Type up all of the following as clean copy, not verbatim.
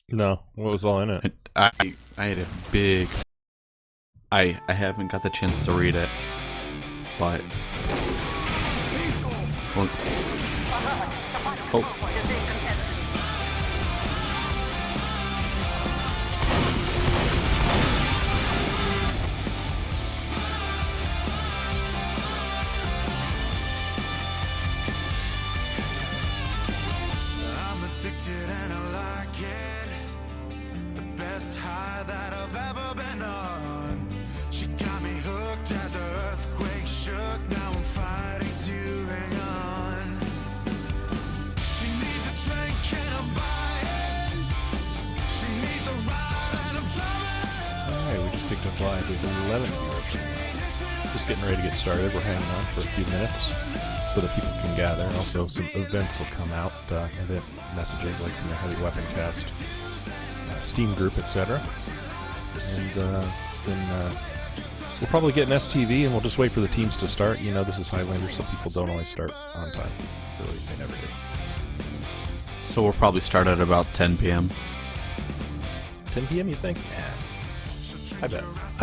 No, what was all in it? I had a big. I haven't got the chance to read it, but well, oh, I'm addicted and I like it. The best high that I've ever been on. She got me hooked as the earthquake shook. Now I'm fighting to hang on. She needs a drink and I'm buying. She needs a ride and I'm driving. Alright, we just picked up live with 11 viewers. Just getting ready to get started. We're hanging on for a few minutes so that people can gather. And also some events will come out, event messages like from the Heavy Weapon Cast, Steam group, etc. And then we'll probably get an STV and we'll just wait for the teams to start. You know, this is Highlander, so people don't always start on time. Really, they never do. so we'll probably start at about 10 p.m. 10 p.m. you think? Nah. I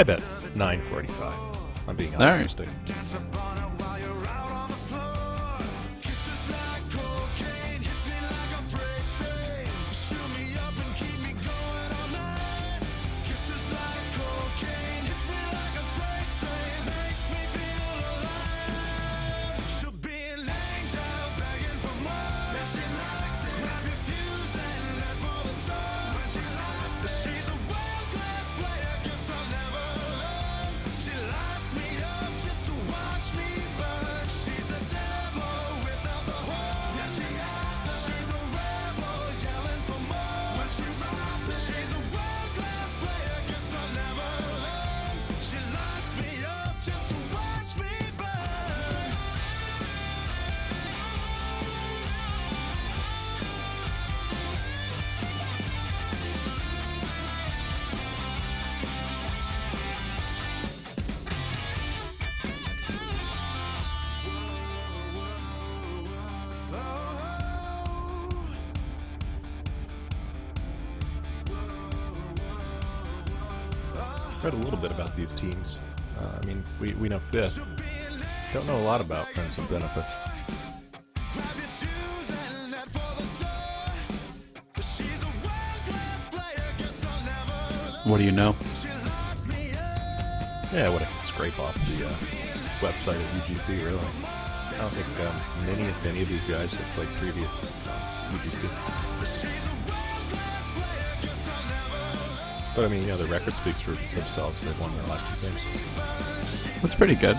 bet 9:45. I'm being All right. optimistic. Dance upon it while you're out on the floor. Kisses like cocaine, hits me like a freight train. Shoot me up and keep me going all night. Kisses like cocaine, hits me like a freight train. Makes me feel alive. She'll be an angel begging for more. Then she likes it. Grab your fuse and head for the door. When she likes it. She's a world-class player, guess I'll never learn. She lights me up just to watch me burn. She's a devil without the horn. Yeah, she hides it. She's a rebel yelling for more. When she rides it. She's a world-class player, guess I'll never learn. She lights me up just to watch me burn. Read a little bit about these teams. I mean, we know FITH. Don't know a lot about Friends with Benefits. Grab your fuse and head for the door. She's a world-class player, guess I'll never learn. What do you know? She lights me up. Yeah, what I can scrape off the website of UGC, really. I don't think many, if any of these guys have played previous UGC. But I mean, you know, the record speaks for themselves. They've won their last two games. That's pretty good.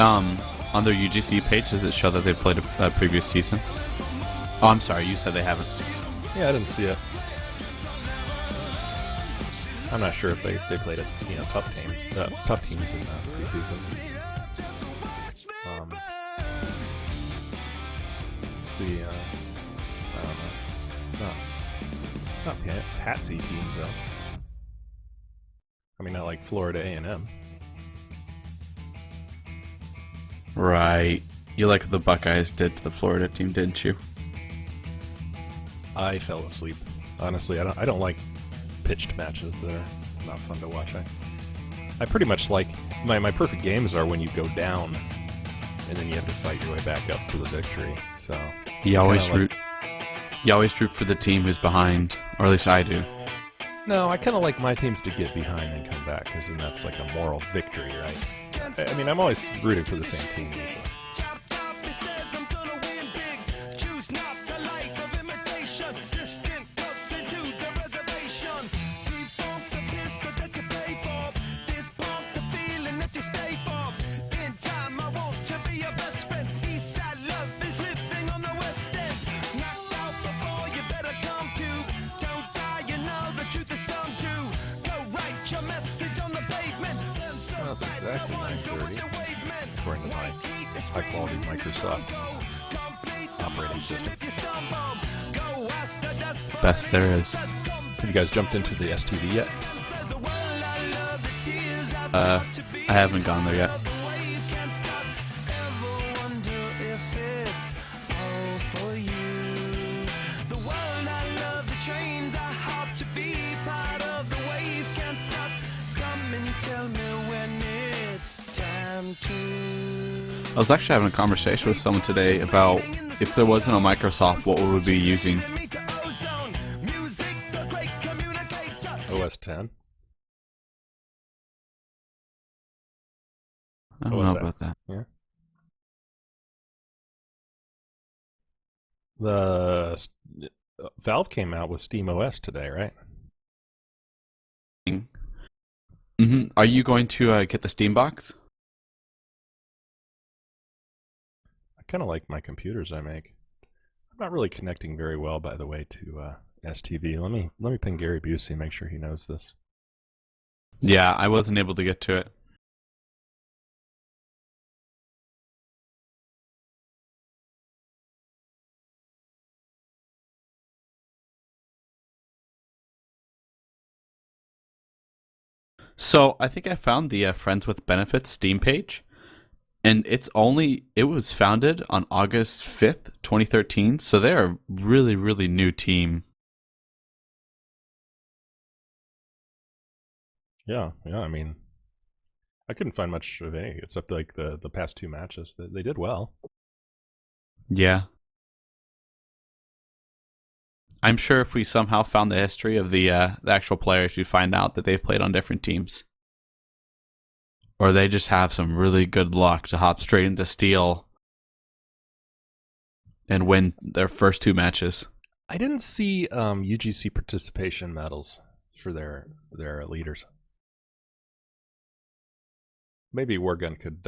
On their UGC page, does it show that they played a previous season? Oh, I'm sorry, you said they haven't. Yeah, I didn't see it. I'm not sure if they played it, you know, tough teams in the preseason. Let's see, I don't know. Not Patsy teams though. I mean, not like Florida A&M. Right. You like the Buckeyes did to the Florida team, didn't you? I fell asleep. Honestly, I don't like pitched matches. They're not fun to watch. I pretty much like my perfect games are when you go down and then you have to fight your way back up for the victory. So You always kinda root. You always root for the team who's behind, or at least I do. No, I kind of like my teams to get behind and come back, because then that's like a moral victory, right? I mean, I'm always rooting for the same team usually. Chop, chop, it says I'm gonna win big. Choose not to like of imitation. Distant close into the reservation. Default the pistol that you pay for. This pump the feeling that you stay for. In time, I want to be your best friend. Eastside love is living on the west end. Knocked out before you better come to. Don't die, you know the truth is some do. Go write your message on the pavement. Well, that's exactly 9:30, according to my high-quality Microsoft operating system. Best there is. Have you guys jumped into the STV yet? I haven't gone there yet. The world I love, the trains I hop to I was actually having a conversation with someone today about if there wasn't a Microsoft, what would we be using? OS 10. I don't know about that. Yeah. The Valve came out with Steam OS today, right? Are you going to get the Steam box? I kind of like my computers I make. I'm not really connecting very well, by the way, to STV. Let me ping Gary Busey, make sure he knows this. Yeah, I wasn't able to get to it. So I think I found the Friends with Benefits Steam page, and it was founded on August 5th, 2013. So they're a really, really new team. Yeah. I mean, I couldn't find much of any except like the past two matches. They did well. Yeah. I'm sure if we somehow found the history of the actual players, we'd find out that they've played on different teams. Or they just have some really good luck to hop straight into Steel and win their first two matches. I didn't see UGC participation medals for their leaders. Maybe Wargun could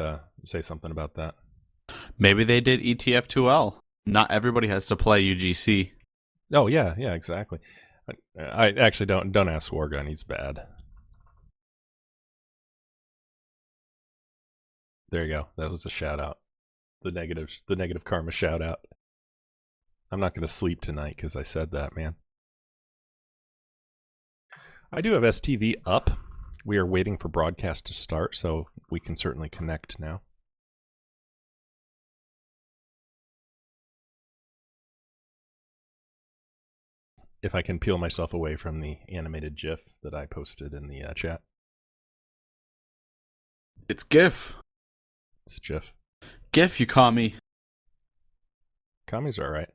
say something about that. Maybe they did ETF2L. Not everybody has to play UGC. Oh yeah, exactly. I actually don't ask Wargun. He's bad. There you go. That was a shout out. The negative karma shout out. I'm not going to sleep tonight because I said that, man. I do have STV up. We are waiting for broadcast to start, so we can certainly connect now. If I can peel myself away from the animated GIF that I posted in the chat. It's GIF. It's GIF. GIF, you call me. Commies are alright.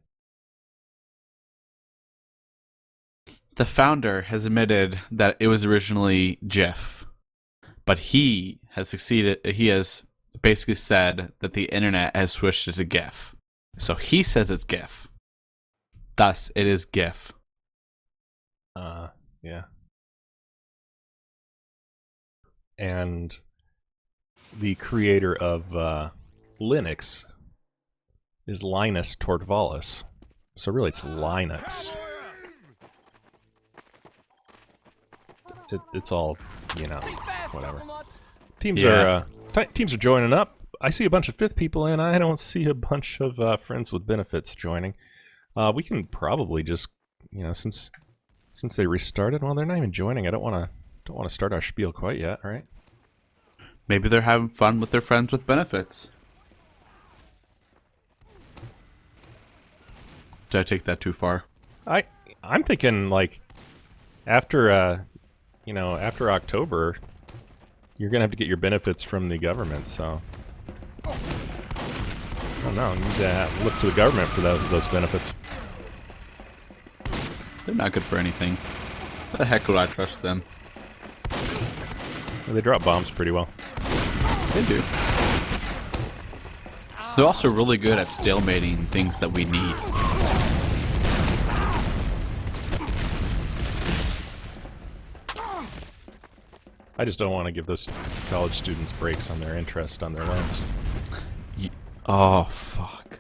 The founder has admitted that it was originally GIF, but he has succeeded. He has basically said that the internet has switched it to GIF. So he says it's GIF. Thus, it is GIF. Yeah. And the creator of Linux is Linus Torvalds. So really it's Linux. It's all, whatever. Teams are joining up. I see a bunch of FITH people in. I don't see a bunch of friends with benefits joining. We can probably just, since they restarted, well, they're not even joining. I don't want to start our spiel quite yet, right? Maybe they're having fun with their friends with benefits. Did I take that too far? I'm thinking like after after October, you're gonna have to get your benefits from the government. So I don't know. You need to look to the government for those benefits. They're not good for anything. What the heck would I trust them? Well, they drop bombs pretty well. They do. They're also really good at stalemating things that we need. I just don't want to give those college students breaks on their interest on their loans. Oh, fuck.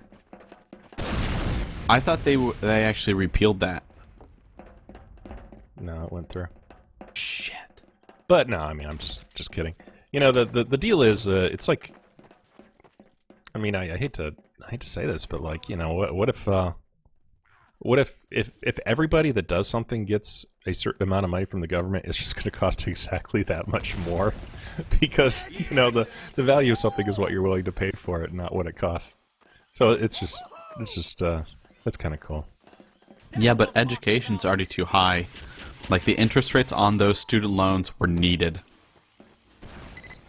I thought they actually repealed that. No, it went through. Shit. But no, I mean, I'm just kidding. The deal is, it's like, I mean, I hate to say this, but like, what if everybody that does something gets a certain amount of money from the government, it's just going to cost exactly that much more, because the value of something is what you're willing to pay for it, not what it costs. So it's just that's kind of cool. Yeah, but education's already too high. Like, the interest rates on those student loans were needed.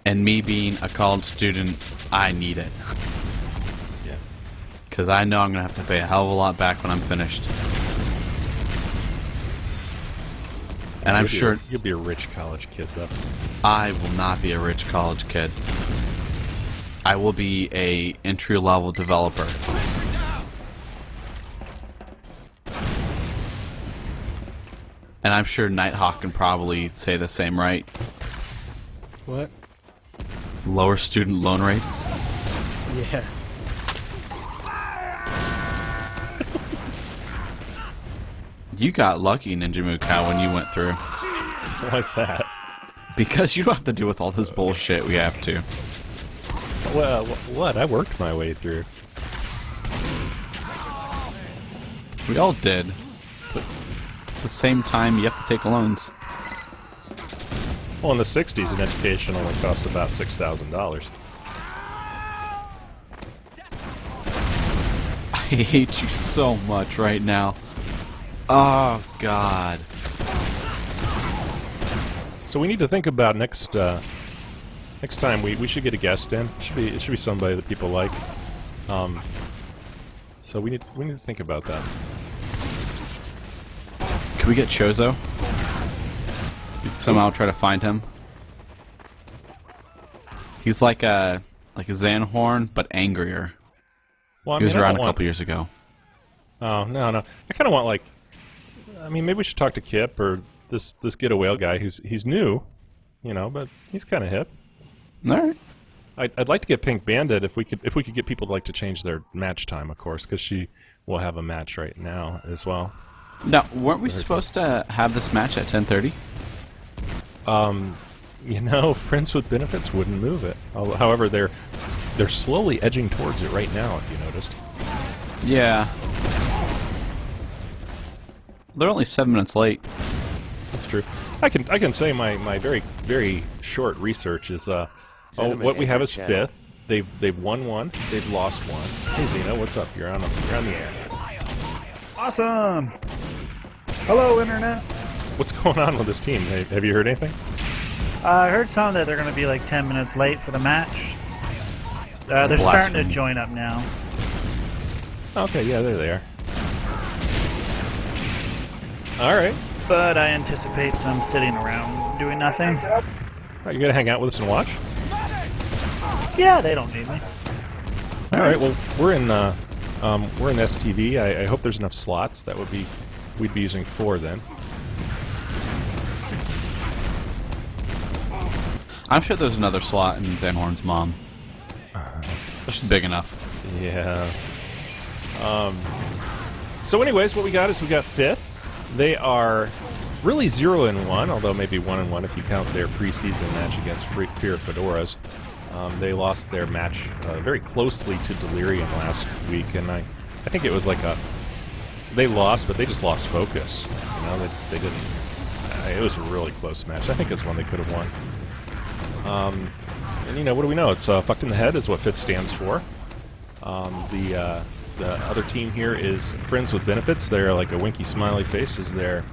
And me being a college student, I need it. Yeah. Because I know I'm going to have to pay a hell of a lot back when I'm finished. And I'm sure you'll be a rich college kid, though. I will not be a rich college kid. I will be a entry-level developer. And I'm sure Nighthawk can probably say the same, right? What? Lower student loan rates? Yeah. You got lucky, Ninja Mukau, when you went through. Why's that? Because you don't have to deal with all this bullshit we have to. Well, what? I worked my way through. We all did. But at the same time, you have to take loans. Well, in the 60s, an education only cost about $6,000. I hate you so much right now. Oh, God. So we need to think about next time we should get a guest in. It should be somebody that people like. So we need to think about that. Can we get Chozo? Somehow try to find him. He's like a Zanhorn, but angrier. Well, I He was mean, I around don't a want- couple years ago. Oh no. I kind of want maybe we should talk to Kip or this Get a Whale guy he's new, but he's kind of hip. All right. I'd like to get Pink Bandit if we could get people to change their match time, of course, because she will have a match right now as well. Now, weren't we supposed to have this match at 10:30? Friends with Benefits wouldn't move it. However, they're slowly edging towards it right now, if you noticed. Yeah. They're only 7 minutes late. That's true. I can say my very, very short research is what we have is fifth. They've won one. They've lost one. Hey Zeno, what's up? You're on the air. Awesome! Hello, Internet! What's going on with this team? Have you heard anything? I heard some that they're going to be like 10 minutes late for the match. They're starting to join up now. Okay, yeah, there they are. All right. But I anticipate some sitting around doing nothing. Are you gonna hang out with us and watch? Yeah, they don't need me. All right. Well, we're in STV. I hope there's enough slots. We'd be using 4 then. I'm sure there's another slot in Zanhorn's mom. She's big enough. Yeah. So anyways, what we got FITH. They are really 0-1, although maybe 1-1 if you count their preseason match against Fear Fedoras. They lost their match very closely to Delirium last week, and I think it was they lost, but they just lost focus. They didn't. It was a really close match. I think it's one they could have won. And what do we know? It's Fucked in the Head is what FITH stands for. The other team here is Friends with Benefits. They're like a winky smiley face is their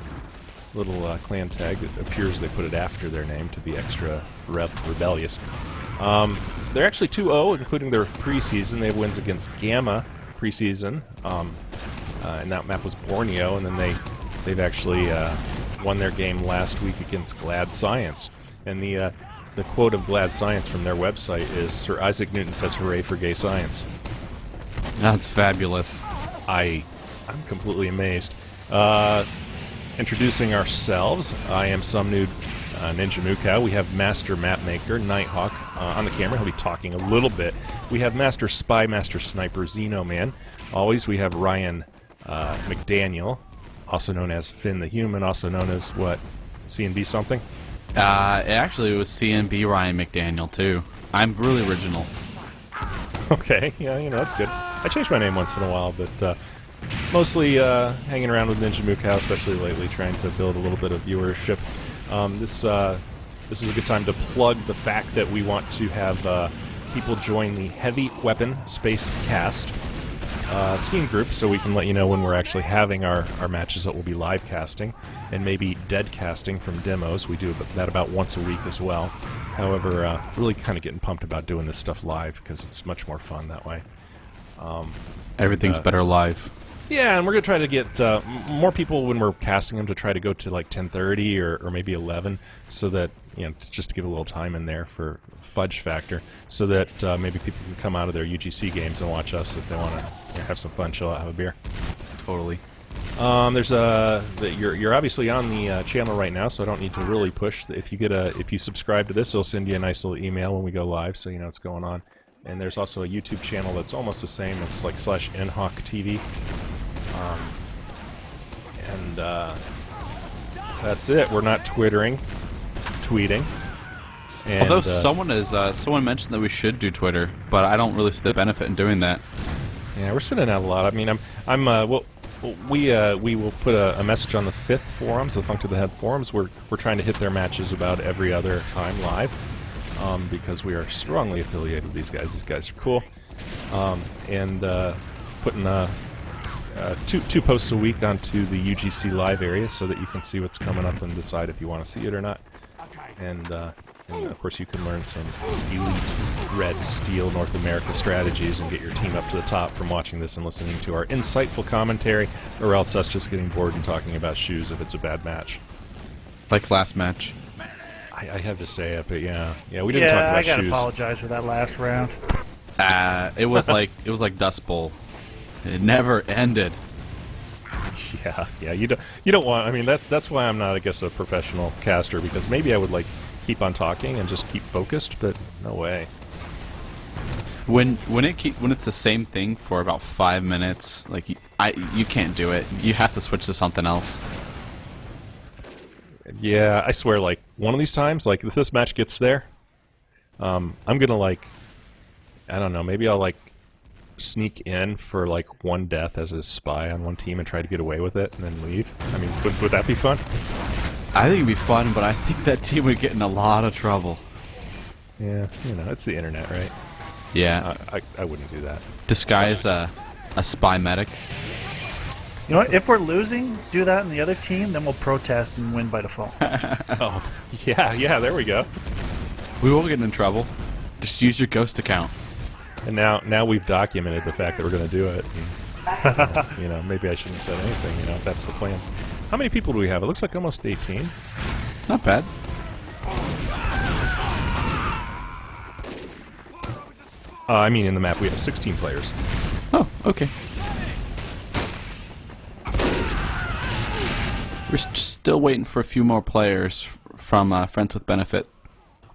little clan tag. It appears they put it after their name to be extra rebellious. They're actually 2-0, including their preseason. They have wins against Gamma preseason, and that map was Borneo. And then they've actually won their game last week against Glad Science. And the quote of Glad Science from their website is, "Sir Isaac Newton says hooray for gay science." That's fabulous. I'm completely amazed. Introducing ourselves, I am some nude Ninja Mukau. We have Master Mapmaker, Nighthawk, on the camera. He'll be talking a little bit. We have Master Spy, Master Sniper, Xeno Man. Always we have Ryan McDaniel, also known as Finn the Human, also known as what? CNB something? Actually, it was CNB Ryan McDaniel, too. I'm really original. Okay, yeah, that's good. I change my name once in a while, but mostly hanging around with Ninja Mukau, especially lately, trying to build a little bit of viewership. This is a good time to plug the fact that we want to have people join the Heavy Weapon Space Cast. Steam group so we can let you know when we're actually having our matches that we'll be live casting, and maybe dead casting from demos. We do that about once a week as well. However, really kind of getting pumped about doing this stuff live because it's much more fun that way. Everything's better live. Yeah, and we're going to try to get more people when we're casting them to try to go to like 10:30 or maybe 11, so that, you know, just to give a little time in there for fudge factor, so that maybe people can come out of their UGC games and watch us if they want to have some fun, chill out, have a beer. Totally. There's you're obviously on the channel right now, so I don't need to really push. If you subscribe to this, it'll send you a nice little email when we go live, so you know what's going on. And there's also a YouTube channel that's almost the same. It's like /NHawkTV. That's it. We're not tweeting. And, Although someone mentioned that we should do Twitter, but I don't really see the benefit in doing that. Yeah, we're sending out a lot. I mean, we will put a message on the FITH forums, the Funk to the Head forums. We're trying to hit their matches about every other time live, because we are strongly affiliated with these guys. These guys are cool, and putting two posts a week onto the UGC live area so that you can see what's coming up and decide if you want to see it or not. And of course you can learn some elite red steel North America strategies and get your team up to the top from watching this and listening to our insightful commentary, or else us just getting bored and talking about shoes if it's a bad match. Like last match. I have to say it, but yeah, we didn't talk about I gotta shoes. apologize for that last round. It was like Dust Bowl. It never ended. Yeah, you don't want. I mean, that's why I'm not, I guess, a professional caster, because maybe I would like keep on talking and just keep focused, but no way. When it's the same thing for about 5 minutes, like you can't do it. You have to switch to something else. Yeah, I swear, like one of these times, like if this match gets there, I'm gonna like, I don't know, maybe I'll like sneak in for like one death as a spy on one team and try to get away with it and then leave. I mean, would that be fun? I think it'd be fun, but I think that team would get in a lot of trouble. Yeah, you know, it's the internet, right? Yeah. I wouldn't do that. Disguise a spy medic. You know what? If we're losing, do that in the other team, then we'll protest and win by default. Oh, yeah, there we go. We won't get in trouble. Just use your ghost account. And now we've documented the fact that we're going to do it. And, you know, maybe I shouldn't have said anything, you know, if that's the plan. How many people do we have? It looks like almost 18. Not bad. I mean, in the map we have 16 players. Oh, okay. We're still waiting for a few more players from Friends with Benefit,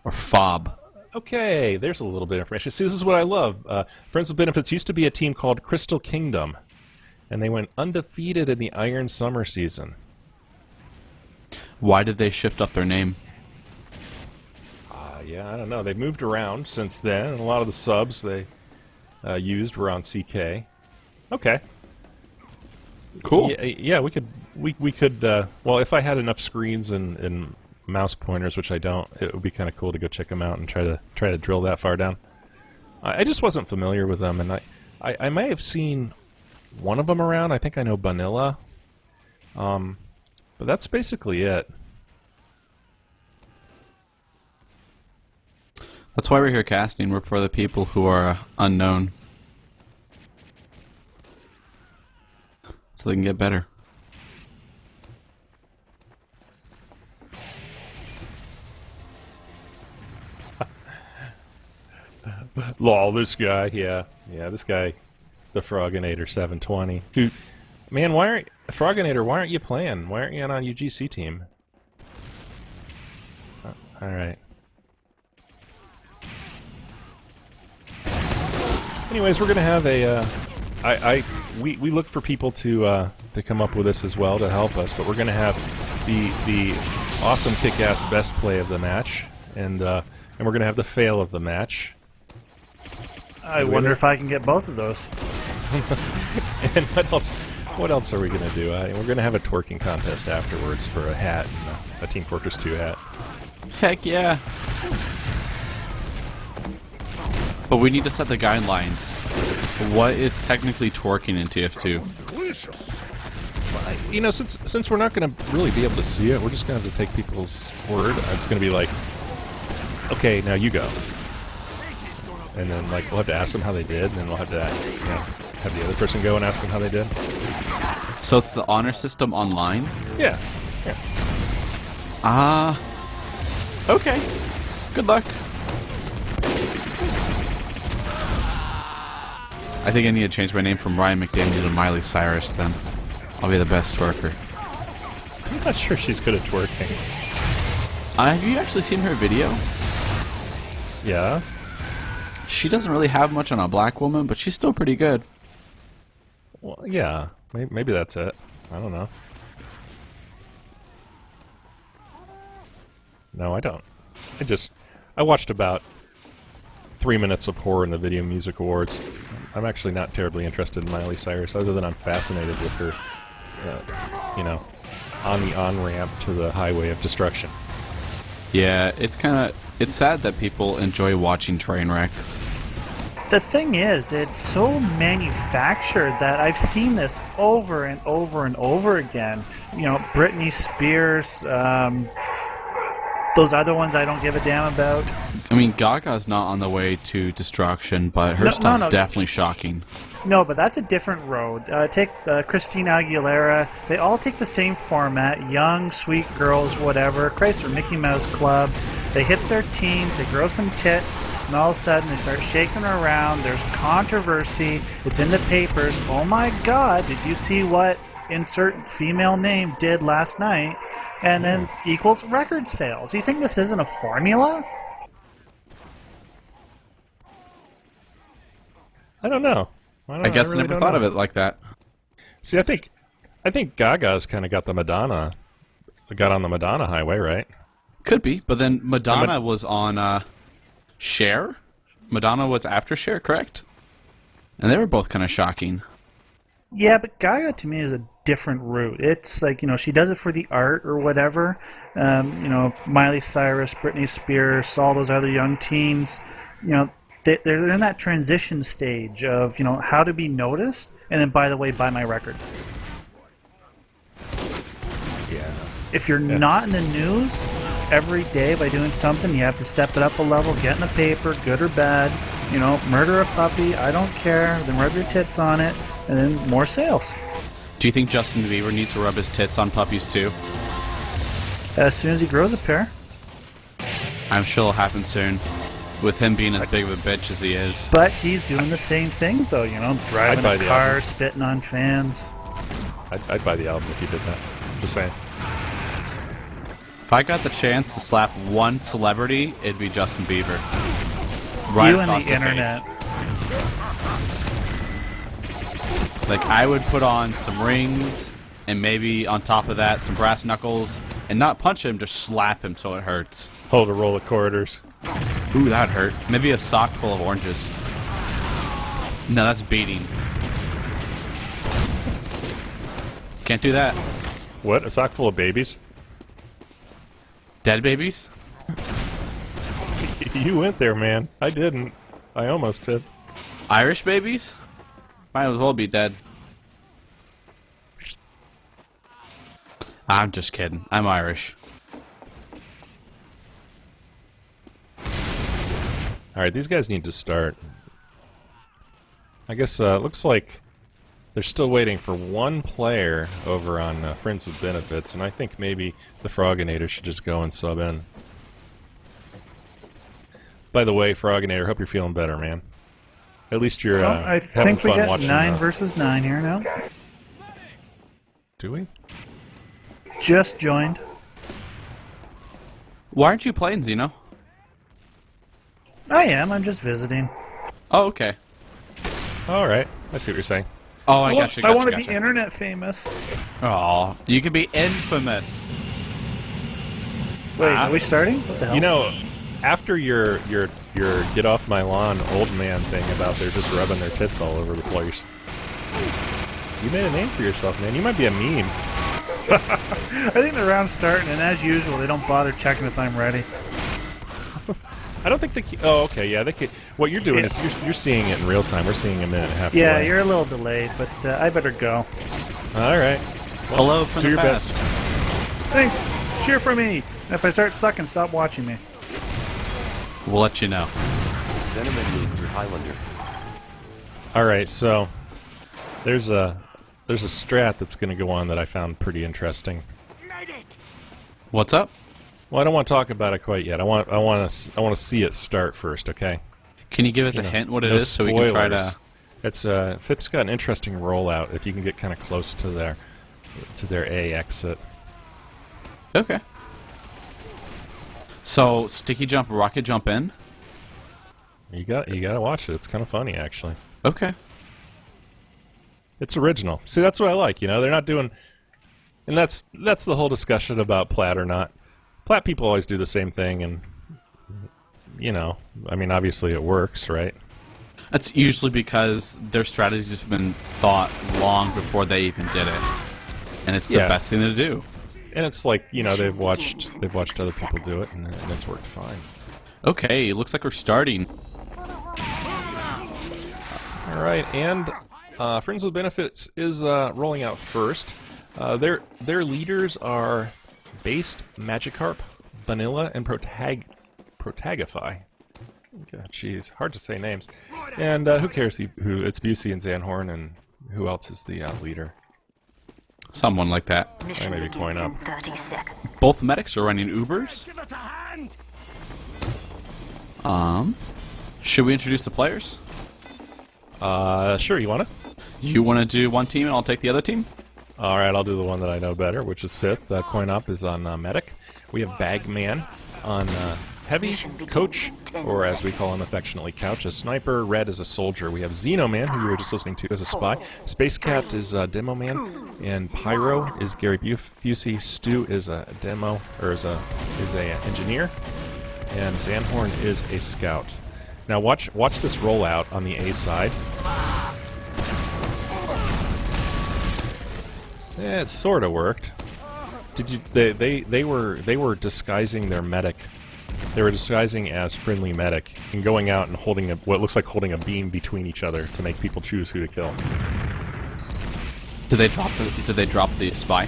or FOB. Okay, there's a little bit of information. See, this is what I love. Friends with Benefits used to be a team called Crystal Kingdom, and they went undefeated in the Iron Summer season. Why did they shift up their name? Yeah, I don't know. They've moved around since then, and a lot of the subs they used were on CK. Okay. Cool. Yeah, we could. Well, if I had enough screens and mouse pointers, which I don't, it would be kind of cool to go check them out and try to drill that far down. I just wasn't familiar with them, and I may have seen one of them around. I think I know Vanilla, but that's basically it. That's why we're here casting. We're for the people who are unknown, so they can get better. Lol, this guy, yeah, this guy, the Froginator 720. Dude, man, Froginator? Why aren't you playing? Why aren't you on a UGC team? All right. Anyways, we're gonna have a. We look for people to come up with this as well to help us, but we're gonna have the awesome kick-ass best play of the match, and we're gonna have the fail of the match. I wonder if I can get both of those. And what else are we gonna do? We're gonna have a twerking contest afterwards for a hat, and a Team Fortress 2 hat. Heck yeah! But we need to set the guidelines. What is technically twerking in TF2? You know, since we're not going to really be able to see it, we're just going to have to take people's word. It's going to be like, okay, now you go. And then, like, we'll have to ask them how they did, and then we'll have to, have the other person go and ask them how they did. So it's the honor system online? Yeah. Okay. Good luck. I think I need to change my name from Ryan McDaniel to Miley Cyrus then. I'll be the best twerker. I'm not sure she's good at twerking. Have you actually seen her video? Yeah? She doesn't really have much on a black woman, but she's still pretty good. Well, yeah. Maybe that's it. I don't know. No, I don't. I watched about 3 minutes of horror in the Video Music Awards. I'm actually not terribly interested in Miley Cyrus, other than I'm fascinated with her, on the on-ramp to the highway of destruction. Yeah, it's sad that people enjoy watching train wrecks. The thing is, it's so manufactured that I've seen this over and over and over again. You know, Britney Spears, those other ones I don't give a damn about. I mean, Gaga's not on the way to destruction, but her stuff's definitely shocking. No, but that's a different road. Take Christina Aguilera. They all take the same format. Young, sweet girls, whatever. Chrysler Mickey Mouse Club. They hit their teens, they grow some tits, and all of a sudden they start shaking her around. There's controversy. It's in the papers. Oh my God, did you see what insert female name did last night? And then equals record sales. You think this isn't a formula? I don't know. I guess I never thought of it like that. See, I think Gaga's kind of got on the Madonna highway, right? Could be, but then Madonna was on Cher. Madonna was after Cher, correct? And they were both kind of shocking. Yeah, but Gaga to me is a different route. It's like, she does it for the art or whatever. Miley Cyrus, Britney Spears, all those other young teens, they're in that transition stage of, how to be noticed, and then, by the way, buy my record. Yeah. If you're not in the news every day by doing something, you have to step it up a level, get in the paper, good or bad, murder a puppy, I don't care, then rub your tits on it, and then more sales. Do you think Justin Bieber needs to rub his tits on puppies too? As soon as he grows a pair. I'm sure it'll happen soon, with him being as big of a bitch as he is. But he's doing the same things, though, driving a car, spitting on fans. I'd buy the album if he did that. Just saying. If I got the chance to slap one celebrity, it'd be Justin Bieber. Right You and across the internet. face. Like, I would put on some rings, and maybe on top of that, some brass knuckles, and not punch him, just slap him till it hurts. Hold a roll of quarters. Ooh, that hurt. Maybe a sock full of oranges. No, that's beating. Can't do that. What? A sock full of babies? Dead babies? You went there, man. I didn't. I almost did. Irish babies? Might as well be dead. I'm just kidding. I'm Irish. Alright, these guys need to start. I guess, looks like they're still waiting for one player over on Friends with Benefits, and I think maybe the Froginator should just go and sub in. By the way, Froginator, hope you're feeling better, man. At least you're I having think we fun got watching 9 versus 9 here now. Do we? Just joined. Why aren't you playing, Zeno? I am. I'm just visiting. Oh, okay. Alright, I see what you're saying. Oh, I gotcha. I want to be internet famous. Oh, you can be infamous. Wait, are we starting? What the hell? After your get off my lawn old man thing about they're just rubbing their tits all over the place, you made a name for yourself, man. You might be a meme. I think the round's starting, and as usual, they don't bother checking if I'm ready. I don't think they. Oh, okay, yeah. They can. What you're doing is you're seeing it in real time. We're seeing a minute and a half. Yeah, delay. you're a little delayed, but I better go. All right. Well, Hello from do the your past. best. Thanks. Cheer for me. If I start sucking, stop watching me. We'll let you know. Xenoman to Highlander. All right, so there's a strat that's going to go on that I found pretty interesting. What's up? Well, I don't want to talk about it quite yet. I want to see it start first. Okay. Can you give us You a know, hint what it no is so we can try spoilers. to... It's FITH's got an interesting rollout if you can get kind of close to their A exit. Okay. So, sticky jump, rocket jump in? You got to watch it. It's kind of funny actually. Okay. It's original. See, that's what I like. You know, they're not doing, and that's the whole discussion about plat or not. Plat people always do the same thing, and you know, I mean, obviously it works, right? That's usually because their strategies have been thought long before they even did it. And it's the Yeah. best thing to do. And it's like, you know, they've watched other people do it, and it's worked fine. Okay, it looks like we're starting. All right, and Friends with Benefits is rolling out first. Their leaders are Based, Magikarp, Vanilla, and Protagify. God, jeez, hard to say names. And who cares who? It's Busey and Zanhorn, and who else is the leader? Someone like that. I maybe coin up. 30 seconds. Both medics are running Ubers. Give us a hand! Should we introduce the players? Sure, you want it? You want to do one team and I'll take the other team? All right, I'll do the one that I know better, which is FITH. Coin Op is on Medic. We have Bagman on Heavy, Coach, or as we call him affectionately, Couch, a Sniper. Red is a Soldier. We have Xenoman, who you were just listening to, as a Spy. Space Cat is Demo Man, and Pyro is Gary Busey. Stu is a Demo, or is a Engineer, and Zanhorn is a Scout. Now watch this rollout on the A side. Yeah, it sort of worked. Did you? They were disguising their medic. They were disguising as friendly medic and going out and holding what looks like holding a beam between each other to make people choose who to kill. Did they drop the spy?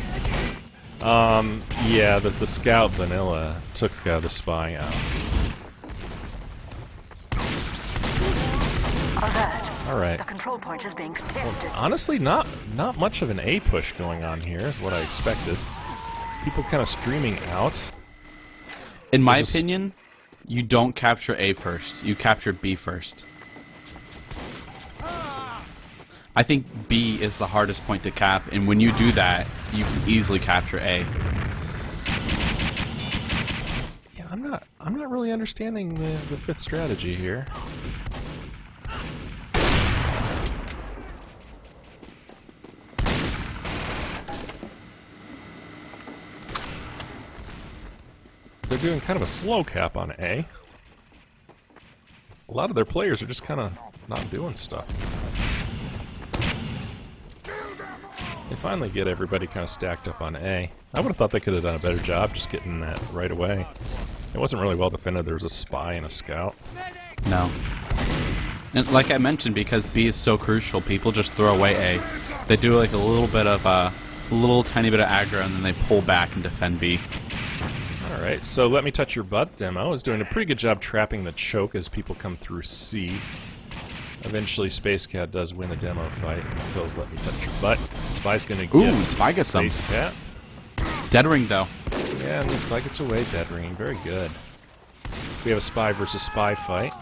Yeah, the Scout Vanilla took the Spy out. Alert. All right. The control point is being contested. Honestly, not much of an A push going on here is what I expected. People kind of streaming out. In my There's a opinion, you don't capture A first. You capture B first. I think B is the hardest point to cap, and when you do that, you can easily capture A. Yeah, I'm not really understanding the FITH strategy here. They're doing kind of a slow cap on A. A lot of their players are just kind of not doing stuff. They finally get everybody kind of stacked up on A. I would have thought they could have done a better job just getting that right away. It wasn't really well defended. There was a Spy and a Scout. No. And like I mentioned, because B is so crucial, people just throw away A. They do like a little bit of a little tiny bit of aggro, and then they pull back and defend B. Alright, so Let Me Touch Your Butt demo is doing a pretty good job trapping the choke as people come through C. Eventually, Space Cat does win a demo fight and kills Let Me Touch Your Butt. Spy's gonna get Ooh, Spy gets some. Space Cat. Dead ring though. Yeah, and the Spy gets away dead ringing. Very good. We have a Spy versus Spy fight.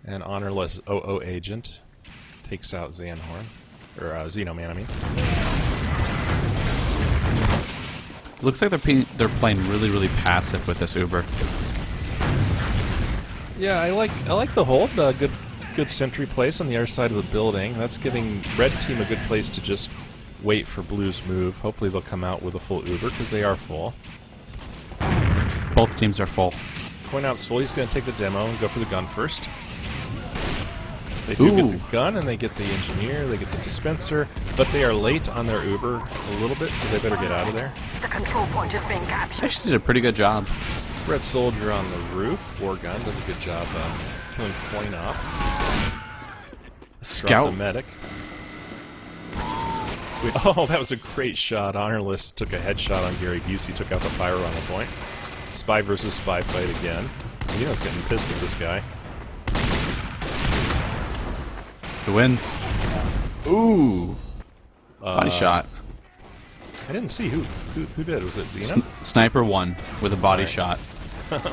An honorless OO agent takes out Zanhorn. Or Xenoman, I mean. Looks like they're playing really, really passive with this Uber. Yeah, I like the hold. Good sentry place on the other side of the building. That's giving Red Team a good place to just wait for Blue's move. Hopefully they'll come out with a full Uber, because they are full. Both teams are full. Coin Out's full. He's going to take the demo and go for the gun first. They do get Ooh. the gun, and they get the engineer, they get the dispenser, but they are late on their Uber a little bit, so they better get out of there. The control point is being captured. Actually did a pretty good job. Red Soldier on the roof, War Gun, does a good job killing Coin Op. Drop Scout. the medic. Oh, that was a great shot. Honorless took a headshot on Gary Busey, took out the Pyro on the point. Spy versus Spy fight again. Zeno's getting pissed at this guy. Who wins? Ooh. Body shot. I didn't see who did. Was it Zeno? Sniper won with a body shot. Alright,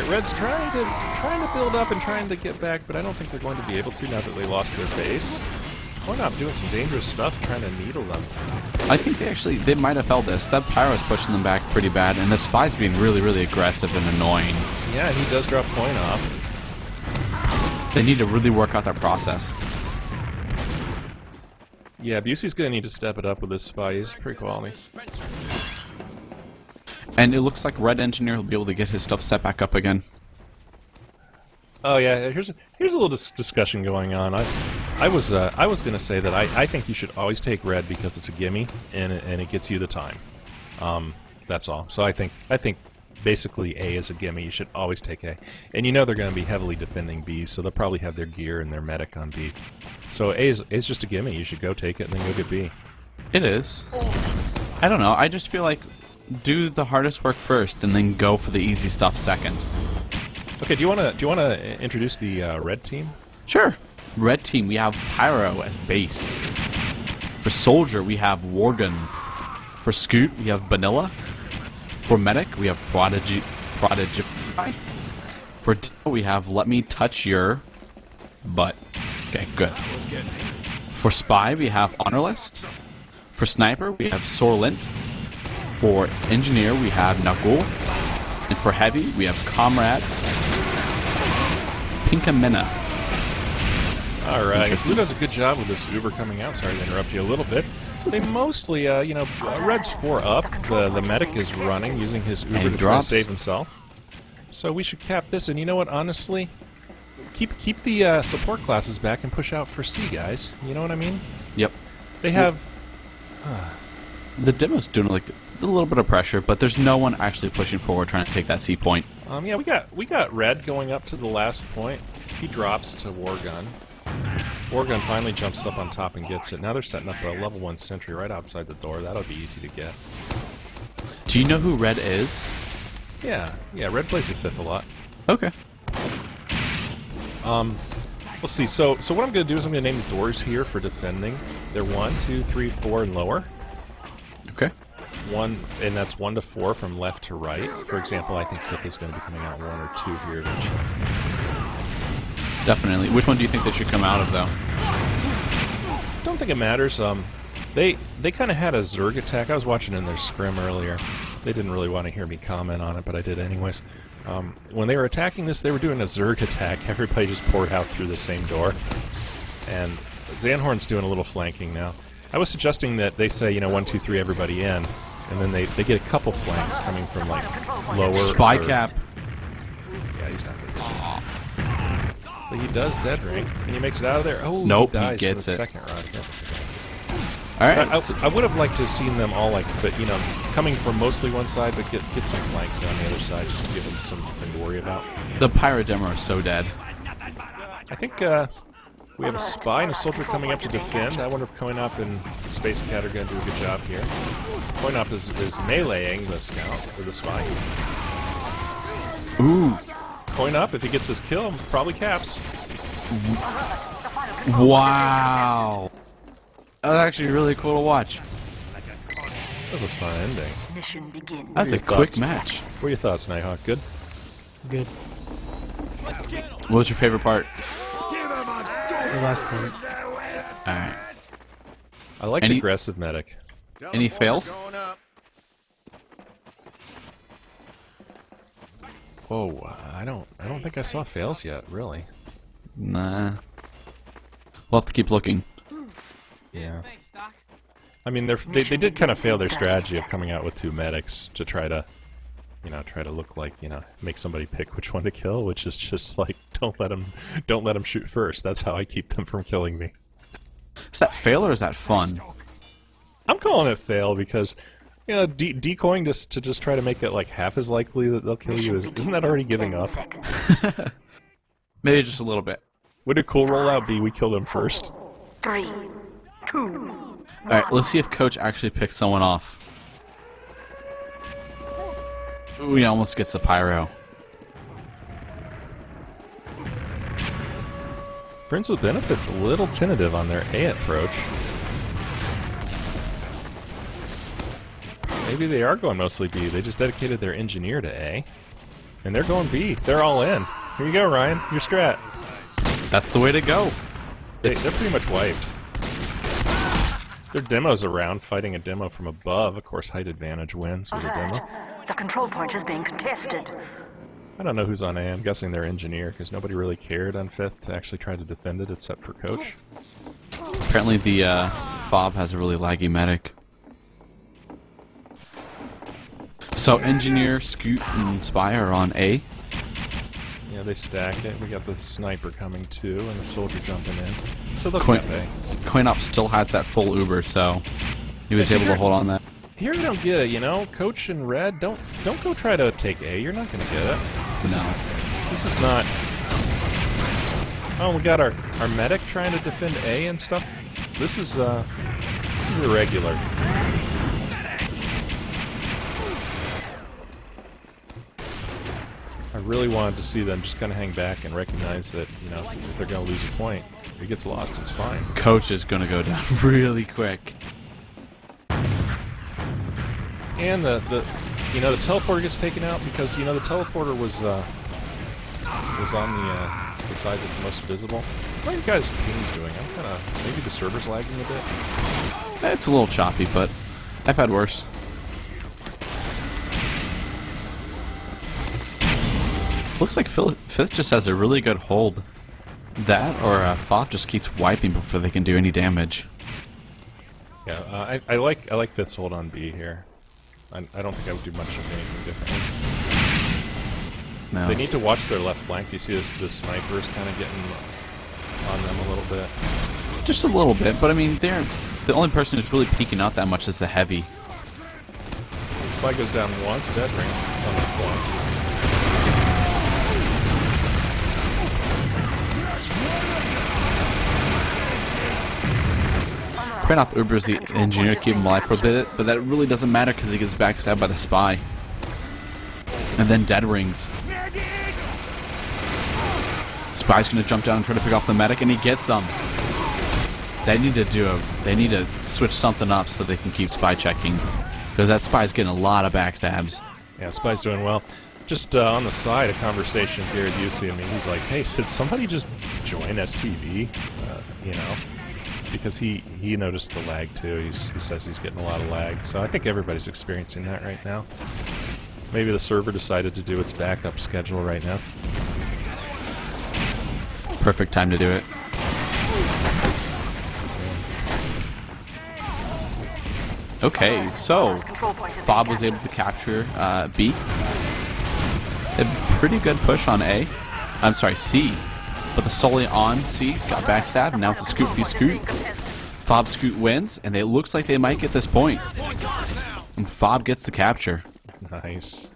Red's trying to build up and trying to get back, but I don't think they're going to be able to now that they lost their base. Why not doing some dangerous stuff, trying to needle them? I think they might have felt this. That Pyro's pushing them back pretty bad, and the Spy's being really, really aggressive and annoying. Yeah, he does drop Coin Op. They need to really work out that process. Yeah, Busey's going to need to step it up with this Spy. He's pretty quality. And it looks like Red Engineer will be able to get his stuff set back up again. Oh yeah, here's a little discussion going on. I was going to say that I think you should always take Red because it's a gimme and it gets you the time. That's all. So I think basically A is a gimme. You should always take A. And you know they're going to be heavily defending B, so they'll probably have their gear and their medic on B. So A is just a gimme. You should go take it and then go get B. It is. I don't know. I just feel like do the hardest work first and then go for the easy stuff second. Okay, do you want to introduce the Red team? Sure. Red team, we have Pyro as base. For Soldier, we have Worgen. For Scoot, we have Vanilla. For Medic, we have Prodigy. For Tito, we have Let Me Touch Your Butt. Okay, good. For Spy, we have Honor List. For Sniper, we have Sorlint. For Engineer, we have Nagul. And for Heavy, we have Comrade. Pinkamena. Alright, Blue does a good job with this Uber coming out. Sorry to interrupt you a little bit. So they mostly, Red's 4 up. The medic is running, using his Uber to try to drops. save himself. So we should cap this, and you know what, honestly? Keep the support classes back and push out for C, guys. You know what I mean? Yep. They have... The demo's doing like a little bit of pressure, but there's no one actually pushing forward trying to take that C point. yeah, we got Red going up to the last point. He drops to Wargun. Wargun finally jumps up on top and gets it. Now they're setting up a level 1 sentry right outside the door. That'll be easy to get. Do you know who Red is? Yeah, Red plays with FITH a lot. Okay. Let's see, so what I'm going to do is I'm going to name the doors here for defending. They're 1, 2, 3, 4, and lower. Okay. 1, and that's 1 to 4 from left to right. For example, I think FITH is going to be coming out 1 or 2 here eventually. Definitely. Which one do you think they should come out of, though? Don't think it matters. They kind of had a Zerg attack. I was watching in their scrim earlier. They didn't really want to hear me comment on it, but I did anyways. When they were attacking this, they were doing a Zerg attack. Everybody just poured out through the same door. And Zanhorn's doing a little flanking now. I was suggesting that they say, 1, 2, 3, everybody in. And then they get a couple flanks coming from, like, lower... Spy or- cap. Yeah, he's not going to get it. But he does dead ring, and he makes it out of there. Oh, Nope, he he dies gets for the it. second round. Yeah. Alright. I would have liked to have seen them all, like, but, coming from mostly one side, but get some flanks on the other side just to give them something to worry about. The Pyro demo is so dead. I think we have a Spy and a Soldier coming up to defend. I wonder if Coin Op and Space Cat are going to do a good job here. Coin Op is meleeing the Scout, or the Spy. Ooh. Coin Op, if he gets his kill, probably caps. Wow. That was actually really cool to watch. That was a fun ending. Mission begins. That's a your quick thoughts? match. What are your thoughts, Nighthawk? Good? Good. What was your favorite part? The last point. Alright. I like the aggressive medic. Any fails? Whoa, I don't think I saw fails yet, really. Nah. We'll have to keep looking. Yeah. I mean, they did kind of fail their strategy of coming out with 2 medics to try to, try to look like, make somebody pick which one to kill, which is just like Don't let them shoot first. That's how I keep them from killing me. Is that fail or is that fun? I'm calling it fail because, you know, decoying to just try to make it like half as likely that they'll kill you isn't that already giving up? Maybe just a little bit. Would a cool rollout be we kill them first? 3, 2. Alright, let's see if Coach actually picks someone off. Ooh, he almost gets the pyro. Friends with Benefits a little tentative on their A approach. Maybe they are going mostly B. They just dedicated their engineer to A. And they're going B. They're all in. Here you go, Ryan. Your strat. That's the way to go. They're pretty much wiped. Their demo's around, fighting a demo from above. Of course, height advantage wins with a demo. The control point is being contested. I don't know who's on A. I'm guessing they're engineer, because nobody really cared on FITH to actually try to defend it except for Coach. Apparently the FOB has a really laggy medic. So Engineer, Scoot, and Spy are on A. Yeah, they stacked it. We got the sniper coming too, and the soldier jumping in. So they'll Coin- keep A. CoinOp still has that full Uber, so he was able to hold on that. Here I don't get it, you know? Coach and Red, don't go try to take A. You're not going to get it. This is not... Oh, we got our medic trying to defend A and stuff. This is irregular. I really wanted to see them just kind of hang back and recognize that, you know, if they're going to lose a point, if it gets lost, it's fine. Coach is going to go down really quick. And the teleporter gets taken out because, you know, the teleporter was on the side that's the most visible. What are you guys' pings doing? I'm kind of... Maybe the server's lagging a bit? It's a little choppy, but I've had worse. Looks like FITH just has a really good hold. That or FOB just keeps wiping before they can do any damage. Yeah, I like FITH's hold on B here. I don't think I would do much of anything differently. No. They need to watch their left flank. You see this sniper's kind of getting on them a little bit. Just a little bit, but I mean, the only person who's really peeking out that much is the heavy. The spy goes down once, dead rings. It's on the point. CoinOp Ubers the engineer to keep him alive for a bit, but that really doesn't matter because he gets backstabbed by the spy. And then dead rings. Spy's gonna jump down and try to pick off the medic, and he gets them. They need to switch something up so they can keep spy checking, because that spy's getting a lot of backstabs. Yeah, spy's doing well. Just on the side, a conversation here at UC. I mean, he's like, "Hey, did somebody just join STV?" You know. Because he noticed the lag too. He says he's getting a lot of lag. So I think everybody's experiencing that right now. Maybe the server decided to do its backup schedule right now. Perfect time to do it. Okay, so FOB was able to capture B. A pretty good push on A. I'm sorry, C. But the Sully on C got backstabbed, and now it's a Scoot v Scoot. FOB Scoot wins, and it looks like they might get this point. And FOB gets the capture. Nice.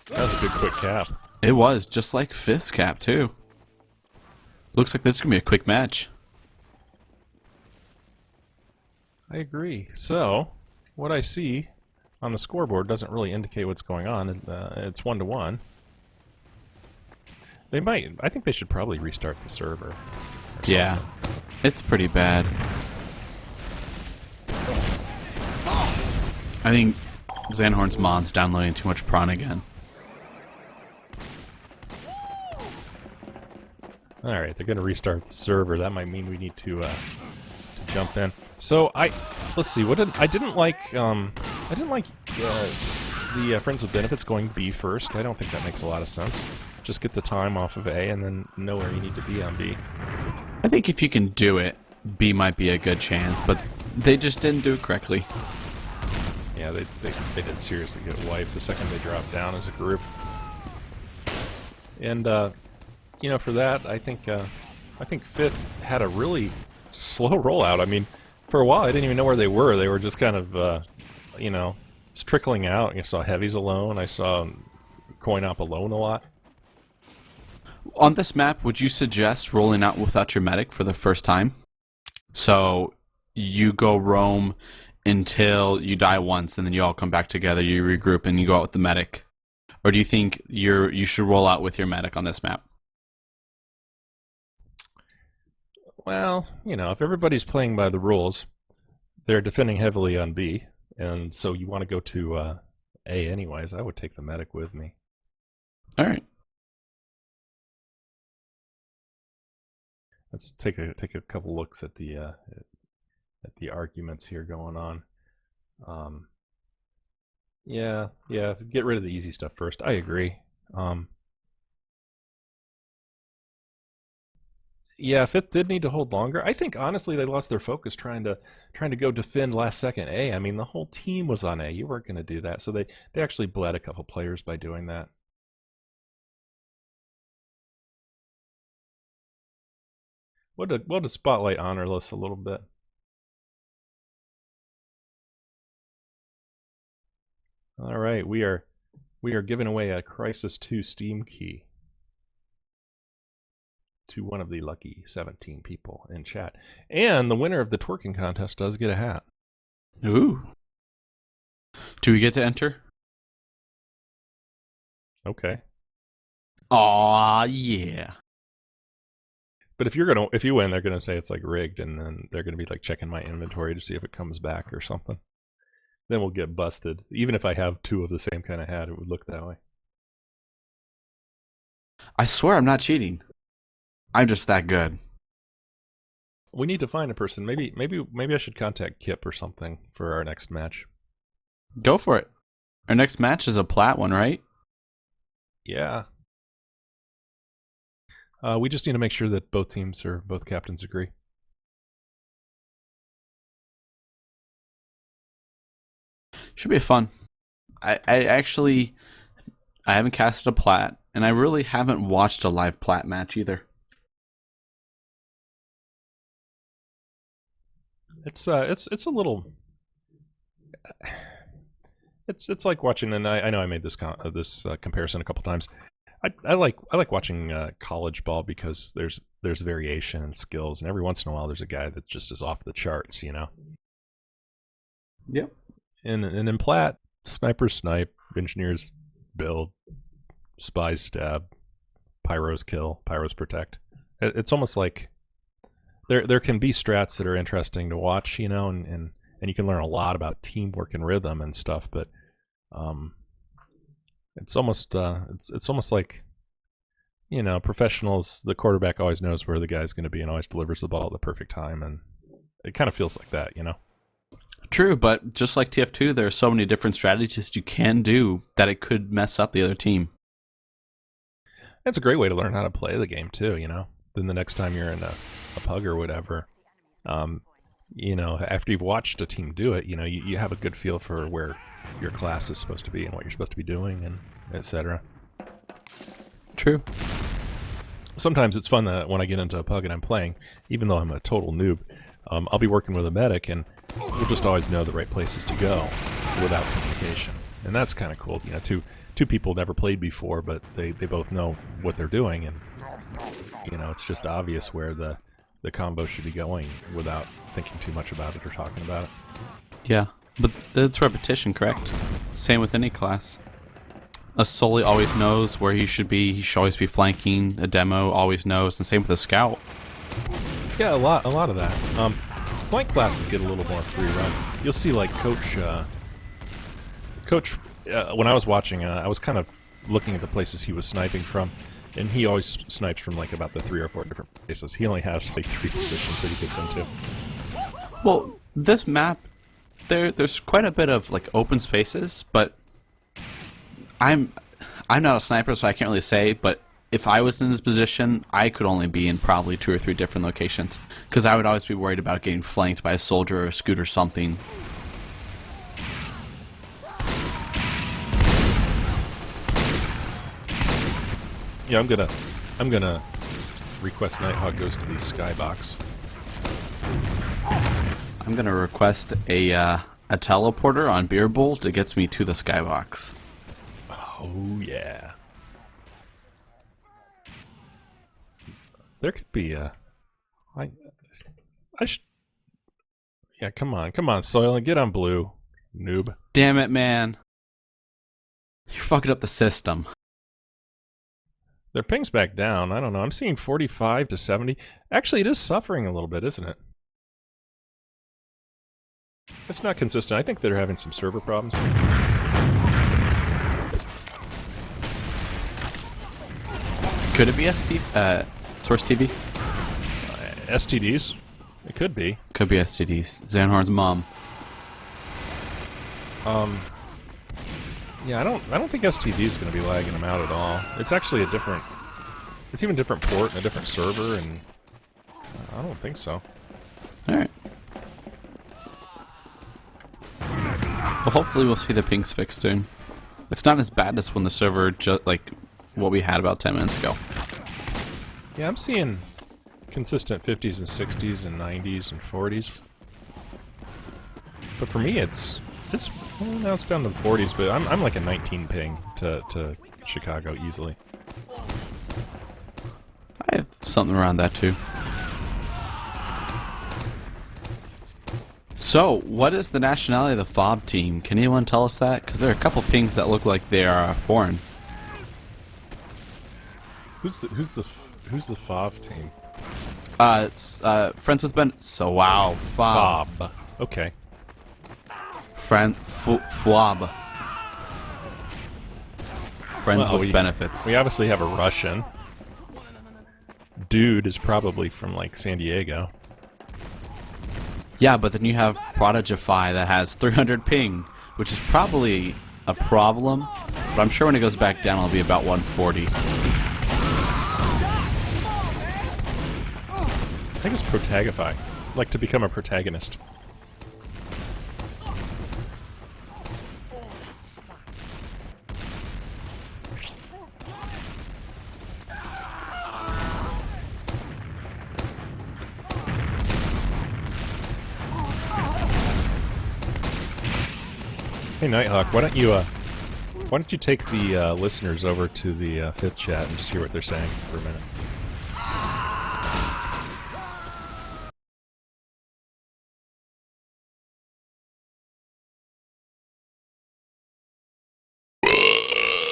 That was a good quick cap. It was, just like FITH's cap, too. Looks like this is going to be a quick match. I agree. So, what I see on the scoreboard doesn't really indicate what's going on. It's 1-1. They might. I think they should probably restart the server. Yeah, it's pretty bad. I think Zanhorn's mod's downloading too much prawn again. Alright, they're going to restart the server. That might mean we need to jump in. So, let's see. I didn't like the Friends with Benefits going B first. I don't think that makes a lot of sense. Just get the time off of A and then know where you need to be on B. I think if you can do it, B might be a good chance, but they just didn't do it correctly. Yeah, they did seriously get wiped the second they dropped down as a group. And For that, I think FITH had a really slow rollout. I mean, for a while, I didn't even know where they were. They were just kind of, just trickling out. I saw heavies alone. I saw coin op alone a lot. On this map, would you suggest rolling out without your medic for the first time? So you go roam until you die once, and then you all come back together, you regroup, and you go out with the medic. Or do you think you should roll out with your medic on this map? Well, if everybody's playing by the rules, they're defending heavily on B, and so you want to go to A anyways, I would take the medic with me. All right. Let's take a couple looks at the arguments here going on. Yeah, get rid of the easy stuff first. I agree. Yeah, FITH did need to hold longer. I think honestly they lost their focus trying to go defend last second A. I mean, the whole team was on A. You weren't going to do that, so they actually bled a couple players by doing that. We'll to spotlight Honorless a little bit. All right, we are giving away a Crisis 2 Steam key to one of the lucky 17 people in chat. And the winner of the twerking contest does get a hat. Ooh. Do we get to enter? Okay. Aw, yeah. But if you win, they're gonna say it's like rigged, and then they're gonna be like checking my inventory to see if it comes back or something. Then we'll get busted. Even if I have two of the same kind of hat, it would look that way. I swear I'm not cheating. I'm just that good. We need to find a person. Maybe I should contact Kip or something for our next match. Go for it. Our next match is a plat one, right? Yeah. We just need to make sure that both teams or both captains agree. Should be fun. I haven't casted a plat, and I really haven't watched a live plat match either. It's a little. It's like watching, and I know I made this comparison a couple times. I like watching college ball because there's variation and skills, and every once in a while there's a guy that just is off the charts, Yep. And in plat, snipers snipe, engineers build, spies stab, pyros kill, pyros protect. It's almost like there can be strats that are interesting to watch, and you can learn a lot about teamwork and rhythm and stuff, but it's almost like, professionals, the quarterback always knows where the guy's going to be and always delivers the ball at the perfect time, and it kind of feels like that, True, but just like TF2, there are so many different strategies you can do that it could mess up the other team. It's a great way to learn how to play the game too, Then the next time you're in a pug or whatever, after you've watched a team do it, you have a good feel for where your class is supposed to be and what you're supposed to be doing, and etc. True. Sometimes it's fun that when I get into a pug and I'm playing, even though I'm a total noob, I'll be working with a medic, and we'll just always know the right places to go without communication, and that's kind of cool. Two people never played before, but they both know what they're doing, and it's just obvious where the combo should be going without thinking too much about it or talking about it. Yeah, but it's repetition, correct? Same with any class. A Sully always knows where he should be. He should always be flanking. A demo always knows. And same with a scout. Yeah, a lot of that. Flank classes get a little more free run. You'll see, like, Coach. When I was watching, I was kind of looking at the places he was sniping from, and he always snipes from like about the 3 or 4 different places. He only has like 3 positions that he gets into. Well, this map, there's quite a bit of like open spaces, but I'm not a sniper, so I can't really say, but if I was in this position, I could only be in probably 2 or 3 different locations, because I would always be worried about getting flanked by a soldier or a scoot or something. Yeah, I'm gonna I'm gonna request Nighthawk goes to the skybox. I'm gonna request a teleporter on Beer Bolt that gets me to the skybox. Oh yeah. There could be a. I should. Yeah, come on, Soylent, get on blue, noob. Damn it, man! You're fucking up the system. Their ping's back down. I don't know. I'm seeing 45 to 70. Actually, it is suffering a little bit, isn't it? It's not consistent. I think they're having some server problems. Could it be Source TV? STDs? It could be. Could be STDs. Zanhorn's mom. Yeah, I don't think STD is going to be lagging them out at all. It's actually a different. It's even a different port and a different server, and I don't think so. All right. Well, hopefully we'll see the pings fixed soon. It's not as bad as when the server just like what we had about 10 minutes ago. Yeah, I'm seeing consistent 50s and 60s and 90s and 40s. But for me, it's well, now it's down to the 40s. But I'm like a 19 ping to Chicago easily. I have something around that too. So, what is the nationality of the FOB team? Can anyone tell us that? Because there are a couple pings that look like they are foreign. Who's the FOB team? It's friends with Ben. So wow, FOB. FOB. Okay. FOB. Friends with benefits. We obviously have a Russian. Dude is probably from like San Diego. Yeah, but then you have Prodigify that has 300 ping, which is probably a problem. But I'm sure when it goes back down, it'll be about 140. I think it's Protagify. Like to become a protagonist. Hey Nighthawk, why don't you take the listeners over to the FITH chat and just hear what they're saying for a minute?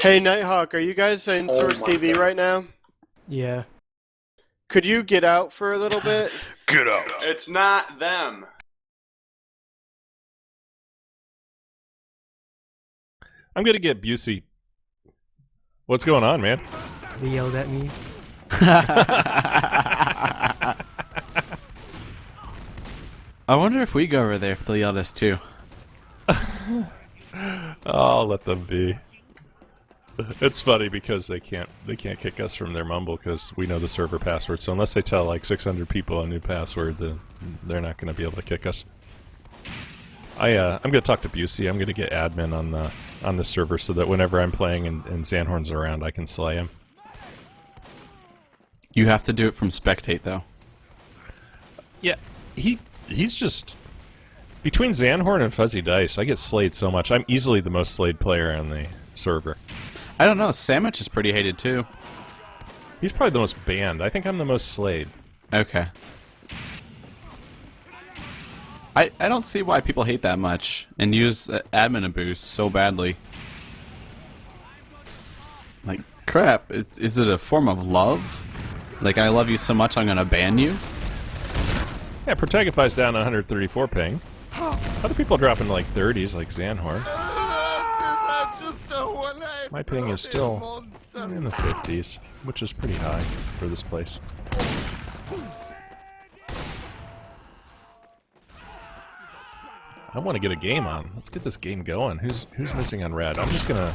Hey Nighthawk, are you guys in Source TV right now? Yeah. Could you get out for a little bit? Get out. It's not them. I'm gonna get Busey. What's going on, man? They yelled at me. I wonder if we go over there if they'll yell at us too. Oh, let them be. It's funny because they can't kick us from their mumble because we know the server password. So unless they tell like 600 people a new password, then they're not going to be able to kick us. I'm going to talk to Busey. I'm going to get admin on the server so that whenever I'm playing and Zanhorn's around, I can slay him. You have to do it from spectate though. Yeah, he's just between Zanhorn and Fuzzy Dice. I get slayed so much. I'm easily the most slayed player on the server. I don't know. Sandwich is pretty hated too. He's probably the most banned. I think I'm the most slayed. Okay. I don't see why people hate that much and use admin abuse so badly. Like, crap, is it a form of love? Like, I love you so much I'm gonna ban you? Yeah, Protagify's down 134 ping. Other people are dropping to like 30s, like Zanhorn. My ping is still in the 50s, which is pretty high for this place. I want to get a game on. Let's get this game going. Who's missing on red? I'm gonna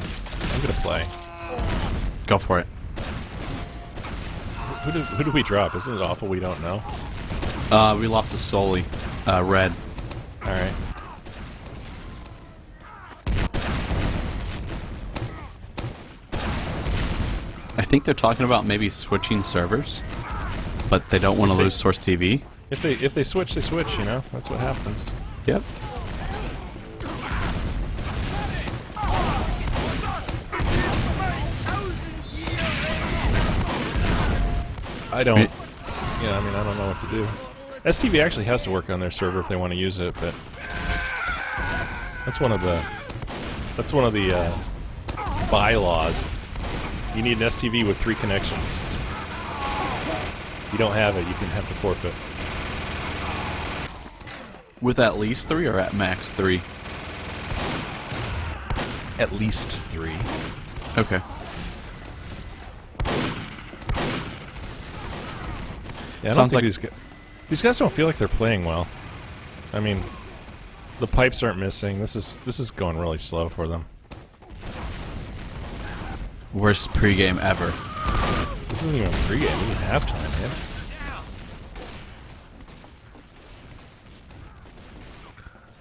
play. Go for it. Who do we drop? Isn't it awful we don't know? We lost to Soli. Red. Alright. I think they're talking about maybe switching servers, but they don't want to lose Source TV. If they switch, they switch. You know, that's what happens. Yep. I don't. Yeah, I mean, I don't know what to do. STV actually has to work on their server if they want to use it, but that's one of the bylaws. You need an STV with 3 connections. If you don't have it, you can have to forfeit. With at least 3 or at max 3? At least 3. Okay. Yeah, I don't Sounds think like these guys don't feel like they're playing well. I mean, the pipes aren't missing. This is going really slow for them. worst pregame ever. This isn't even a pregame. This is halftime,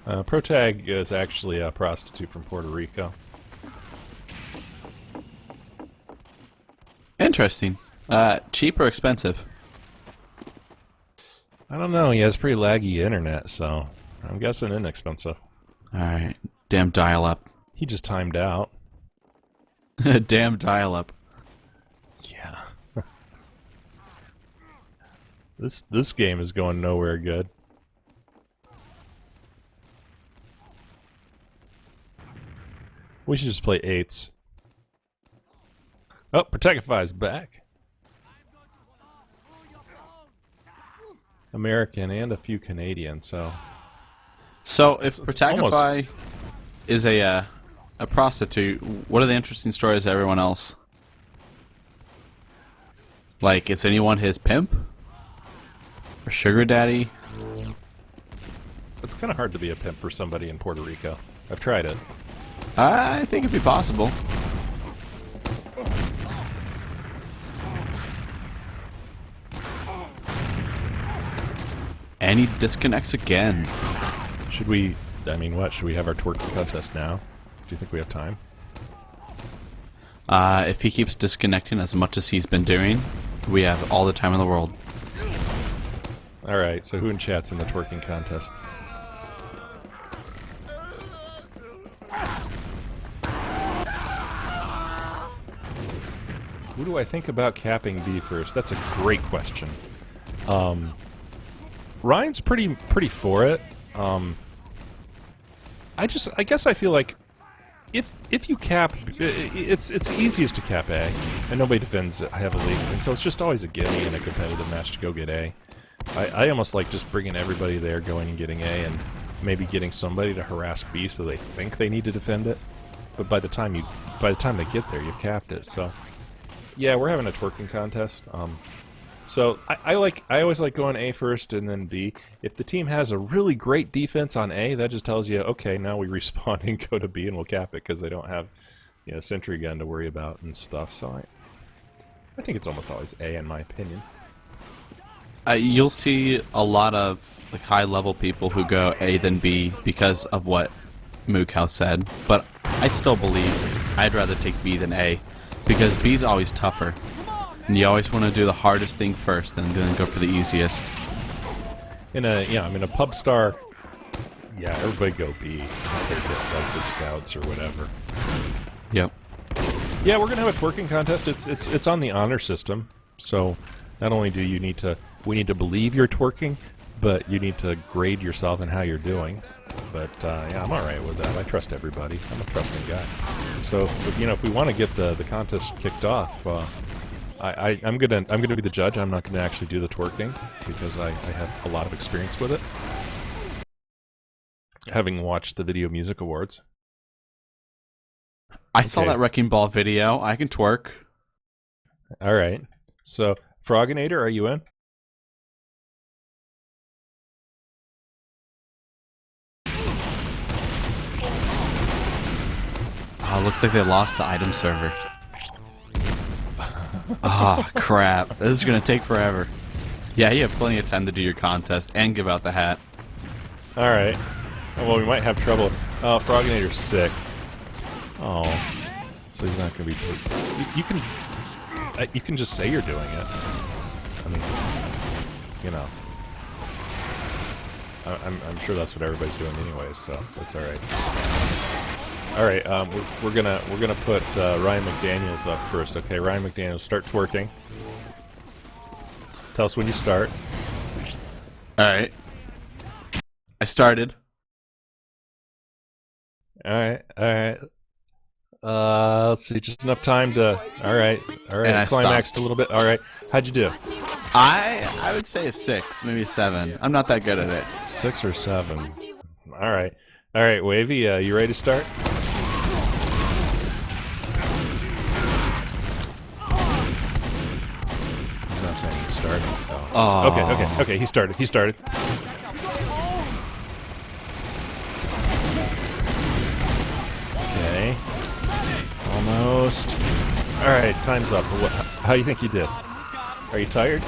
man. Protag is actually a prostitute from Puerto Rico. Interesting. Cheap or expensive? I don't know. He has pretty laggy internet, so I'm guessing inexpensive. Alright. Damn dial-up. He just timed out. Damn dial-up. Yeah. This game is going nowhere good. We should just play 8s. Oh, Protectify's back. American and a few Canadian, so... So, if It's Protagify is a prostitute, what are the interesting stories of everyone else? Like, is anyone his pimp? Or sugar daddy? It's kind of hard to be a pimp for somebody in Puerto Rico. I've tried it. I think it'd be possible. And he disconnects again. Should we... I mean, what? Should we have our twerking contest now? Do you think we have time? If he keeps disconnecting as much as he's been doing, we have all the time in the world. Alright, so who in chat's in the twerking contest? Who do I think about capping B first? That's a great question. Ryan's pretty for it. I guess I feel like if you cap, it's easiest to cap A, and nobody defends it heavily, and so it's just always a gimme in a competitive match to go get A. I almost like just bringing everybody there, going and getting A, and maybe getting somebody to harass B so they think they need to defend it. But by the time they get there, you've capped it. So yeah, we're having a twerking contest. So I always like going A first and then B. If the team has a really great defense on A, that just tells you, okay, now we respawn and go to B and we'll cap it because they don't have, you know, sentry gun to worry about and stuff. So I think it's almost always A in my opinion. You'll see a lot of like high-level people who go A then B because of what Mookow said, but I still believe I'd rather take B than A because B's always tougher. And you always want to do the hardest thing first and then go for the easiest. In a pub star, yeah, everybody go B. They get like the scouts or whatever. Yep. Yeah, we're gonna have a twerking contest. It's on the honor system. So not only do you need to believe you're twerking, but you need to grade yourself and how you're doing. But yeah, I'm all right with that. I trust everybody. I'm a trusting guy. So if we want to get the contest kicked off. I'm gonna be the judge. I'm not gonna actually do the twerking because I have a lot of experience with it, having watched the Video Music Awards. I saw that Wrecking Ball video. I can twerk. All right. So, Froginator, are you in? Oh, looks like they lost the item server. Oh, crap. This is going to take forever. Yeah, you have plenty of time to do your contest and give out the hat. Alright. Oh, well, we might have trouble. Oh, Froginator's sick. Oh. So he's not going to be... You can... you can just say you're doing it. I mean, you know. I'm sure that's what everybody's doing anyway, so that's all right. All right, we're gonna put Ryan McDaniels up first. Okay, Ryan McDaniels, start twerking. Tell us when you start. All right. I started. All right. Let's see, just enough time to. All right. And I Climaxed stopped. a little bit. All right. How'd you do? I would say a 6, maybe a 7. I'm not that good at it. 6 or 7. All right. Wavy, you ready to start? He's not saying he's starting, so. Oh. Okay. He started. Okay. Almost. All right, time's up. How do you think you did? Are you tired?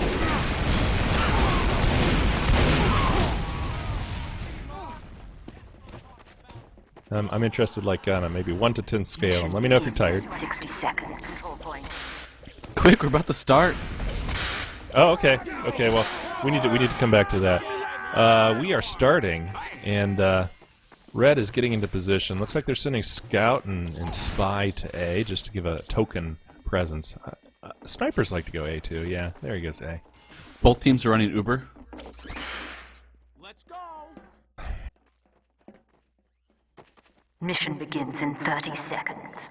I'm interested, like on a maybe 1 to 10 scale. Let me know if you're tired. 60 seconds. Control point. Quick, we're about to start. Oh, okay. Well, we need to come back to that. We are starting, and Red is getting into position. Looks like they're sending Scout and Spy to A just to give a token presence. Snipers like to go A too. Yeah, there he goes A. Both teams are running Uber. Mission begins in 30 seconds.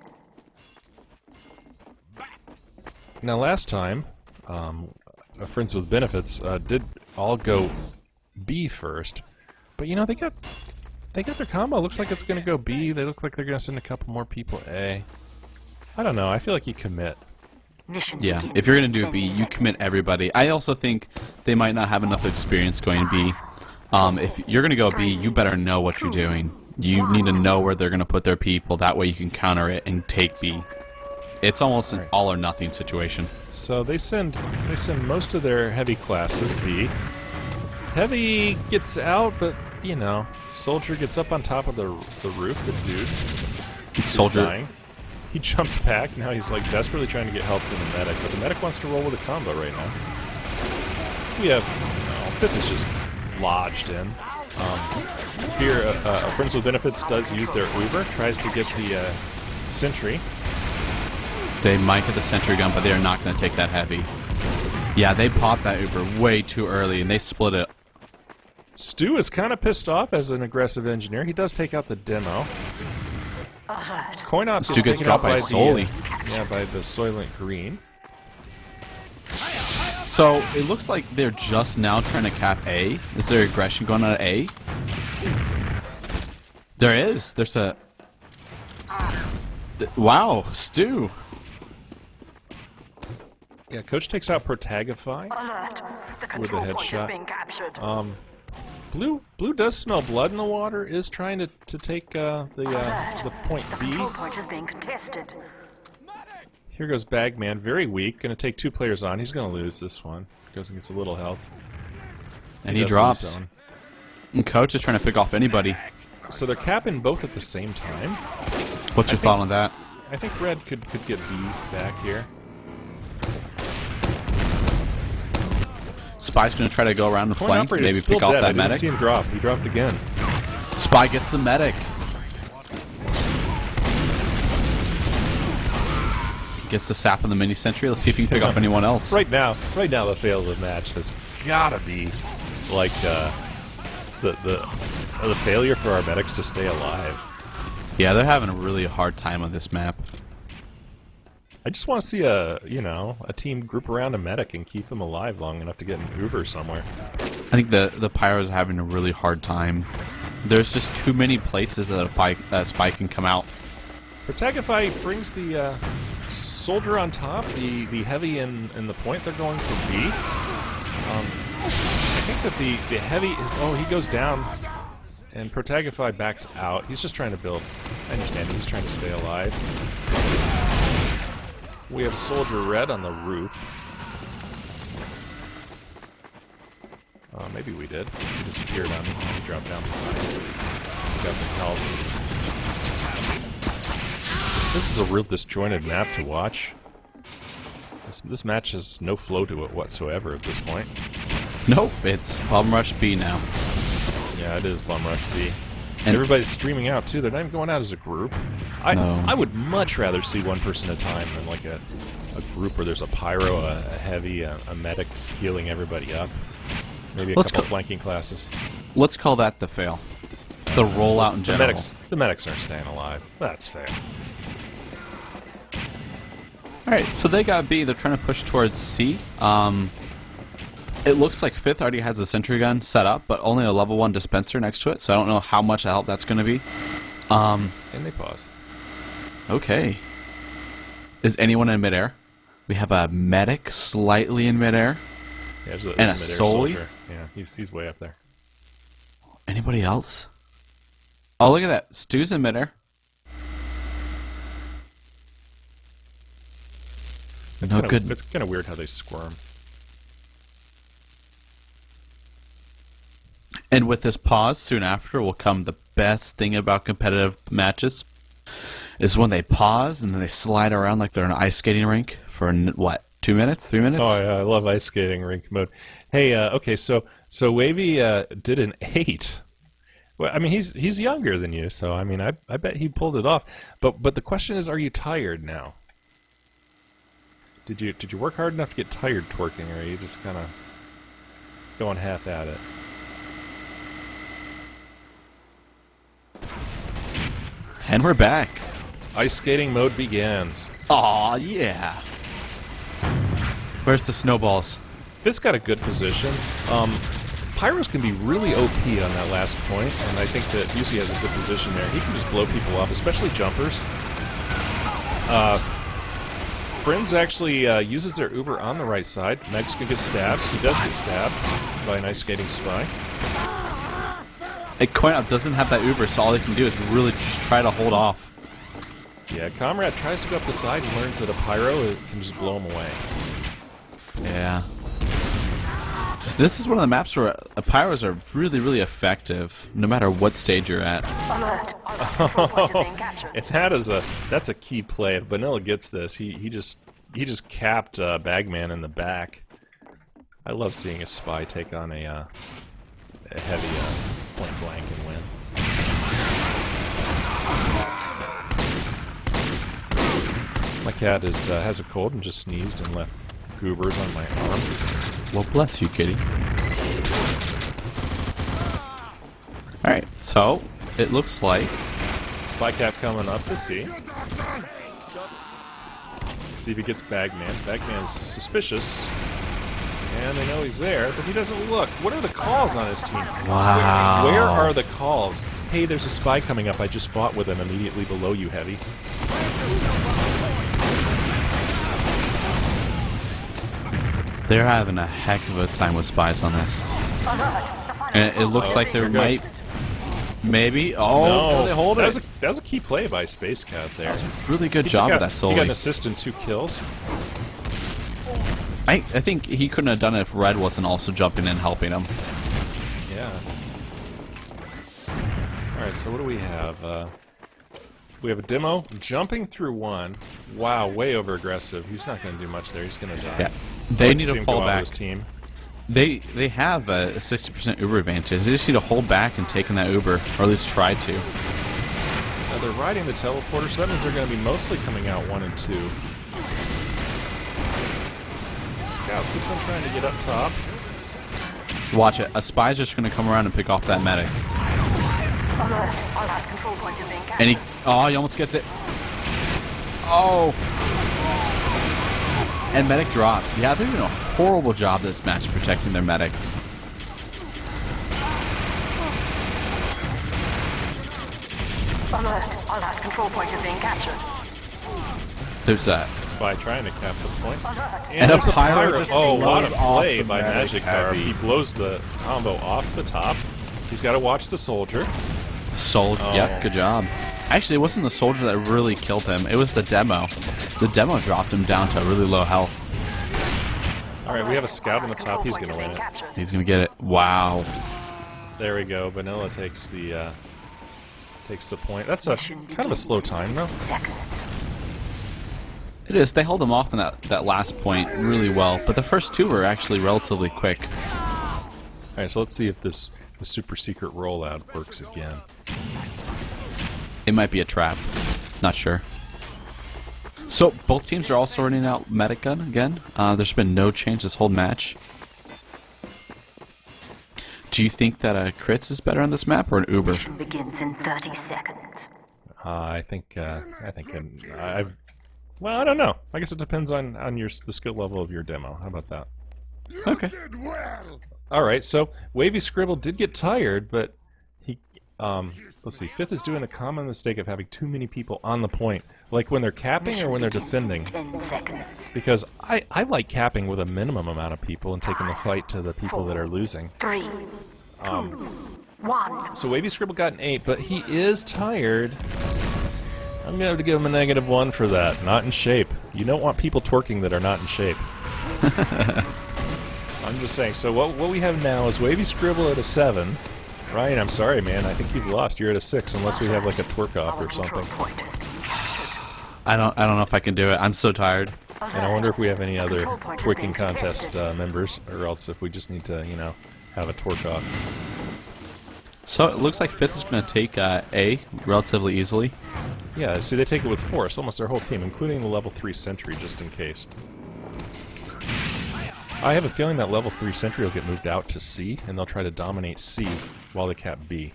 Now, last time, Friends with Benefits did all go B first, but you know they got their combo. Looks like it's going to go B. They look like they're going to send a couple more people A. I don't know. I feel like you commit. Mission Yeah, begins if you're in going to do 10 B, you seconds. commit everybody. I also think they might not have enough experience going B. If you're going to go B, you better know what you're doing. You need to know where they're going to put their people. That way you can counter it and take B. It's almost an all or nothing situation. So they send most of their heavy classes B. Heavy gets out, but you know, Soldier gets up on top of the roof. The dude, Soldier. dying. He jumps back. Now he's like desperately trying to get help from the medic, but the medic wants to roll with a combo right now. We have FITH is just lodged in. Here, Friends with Benefits does use their Uber, tries to get the sentry. They might get the sentry gun, but they are not going to take that heavy. Yeah, they popped that Uber way too early, and they split it. Stu is kind of pissed off as an aggressive engineer. He does take out the demo. Coin-op Stu is gets taken dropped out by Soli. by the Soylent Green. So, it looks like they're just now trying to cap A. Is there aggression going on at A? There is. There's a... Wow, Stu. Yeah, Coach takes out Protagify Alert! The with a control point is headshot. being captured. Blue does smell blood in the water. Is trying to take the point The B. control point is being contested. Here goes Bagman, very weak. Going to take 2 players on. He's going to lose this one. Goes and gets a little health. And he does drops. lose zone. And Coach is trying to pick off anybody. So they're capping both at the same time. What's your thought on that? I think Red could get B back here. Spy's going to try to go around the Coin flank, operator is maybe still pick off dead. I that didn't medic. see him drop. He dropped again. Spy gets the medic. Gets the sap in the mini sentry. Let's see if he can pick off anyone else. Right now, the fail of the match has gotta be like the failure for our medics to stay alive. Yeah, they're having a really hard time on this map. I just want to see a team group around a medic and keep them alive long enough to get an Uber somewhere. I think the Pyros are having a really hard time. There's just too many places that a spy can come out. Protagify brings the Soldier on top, the heavy in the point. They're going for B. I think that the heavy is... he goes down, and Protagify backs out. He's just trying to build. I understand. He's trying to stay alive. We have Soldier Red on the roof. Maybe we did. He disappeared on me. He dropped down behind. Got the help. This is a real disjointed map to watch. This match has no flow to it whatsoever at this point. Nope, it's Bum Rush B now. Yeah, it is Bum Rush B. And everybody's streaming out too. They're not even going out as a group. I would much rather see one person at a time than like a group where there's a pyro, a heavy, a medics healing everybody up. Maybe a couple flanking classes. Let's call that the fail. It's the rollout in general. The medics aren't staying alive. That's fair. Alright, so they got B. They're trying to push towards C. It looks like FITH already has a sentry gun set up, but only a level 1 dispenser next to it, so I don't know how much help that's going to be. And they pause. Okay. Is anyone in midair? We have a medic slightly in midair. Yeah, there's and a Soli. Yeah, he's way up there. Anybody else? Oh, look at that. Stu's in midair. It's kind of weird how they squirm. And with this pause, soon after will come the best thing about competitive matches, is when they pause and then they slide around like they're in an ice skating rink for, what, 2 minutes, 3 minutes? Oh, yeah, I love ice skating rink mode. Hey, okay, so Wavy did an 8. Well, I mean, he's younger than you, so I mean, I bet he pulled it off. But the question is, are you tired now? Did you work hard enough to get tired twerking, or are you just kind of going half at it? And we're back. Ice skating mode begins. Aw, yeah. Where's the snowballs? FITH's got a good position. Pyros can be really OP on that last point, and I think that UGC has a good position there. He can just blow people up, especially jumpers. Friends actually uses their Uber on the right side. Meg's gonna get stabbed. He does get stabbed by an ice skating spy. A coin up doesn't have that Uber, so all he can do is really just try to hold off. Yeah, Comrade tries to go up the side and learns that a pyro can just blow him away. Yeah. This is one of the maps where pyros are really, really effective, no matter what stage you're at. Alert! Our control point is being captured. And that's a key play. If Vanilla gets this, he just capped Bagman in the back. I love seeing a spy take on a heavy point blank and win. My cat has a cold and just sneezed and left goobers on my arm. Well, bless you, kitty. Alright, so it looks like Spy Cap coming up to see. See if he gets Bagman. Bagman's suspicious. And they know he's there, but he doesn't look. What are the calls on his team? Wow. Where are the calls? Hey, there's a spy coming up. I just fought with him immediately below you, Heavy. they're having a heck of a time with spies on this. And it looks like there might... Maybe. Oh, no, they hold it. That was a key play by Space Cat there. Really good job of that He Soli. got an assist and 2 kills. I think he couldn't have done it if Red wasn't also jumping in and helping him. Yeah. Alright, so what do we have? We have a demo jumping through 1. Wow, way over aggressive. He's not going to do much there. He's going to die. Yeah. They need see to him fall go out back. with his team. They have a 60% Uber advantage. They just need to hold back and take in that Uber, or at least try to. Now they're riding the teleporter, so that means they're going to be mostly coming out 1 and 2. Scout keeps on trying to get up top. Watch it. A spy's just going to come around and pick off that medic. Alert! Our last control point is being captured. And he almost gets it. Oh! And medic drops. Yeah, they're doing a horrible job this match protecting their medics. Alert! Our last control point is being captured. There's a... By trying to cap the point. And a there's pyro just Oh, what a blows off play the by medic Magikarp. heavy. He blows the combo off the top. He's got to watch the soldier. Soldier. Oh. Yep, good job. Actually, it wasn't the soldier that really killed him. It was the demo. The demo dropped him down to a really low health. Alright, we have a scout on the top. He's going to win it. He's going to get it. Wow. There we go. Vanilla takes the point. That's a kind of a slow time, though. Seconds. It is. They hold them off in that last point really well, but the first two were actually relatively quick. Alright, so let's see if the super secret rollout works again. It might be a trap. Not sure. So, both teams are also running out medic gun again. There's been no change this whole match. Do you think that a Crits is better on this map or an Uber? Mission begins in 30 seconds. I think well, I don't know. I guess it depends on the skill level of your demo. How about that? Okay. All right. So Wavy Scribble did get tired, but he let's see. Fifth is doing a common mistake of having too many people on the point, like when they're capping or when they're defending. 10 seconds. Because I like capping with a minimum amount of people and taking the fight to the people that are losing. 3, 2, 1. So Wavy Scribble got an 8, but he is tired. I'm going to have to give him a -1 for that. Not in shape. You don't want people twerking that are not in shape. I'm just saying. So what we have now is Wavy Scribble at a 7. Ryan, I'm sorry, man. I think you've lost. You're at a 6, unless we have like a twerk off or something. Point has been captured. I don't know if I can do it. I'm so tired. And I wonder if we have any other twerking contest members, or else if we just need to, you know, have a twerk off. So it looks like Fifth is going to take A relatively easily. Yeah, see, they take it with force, almost their whole team, including the level 3 sentry, just in case. I have a feeling that level 3 sentry will get moved out to C, and they'll try to dominate C while they cap B.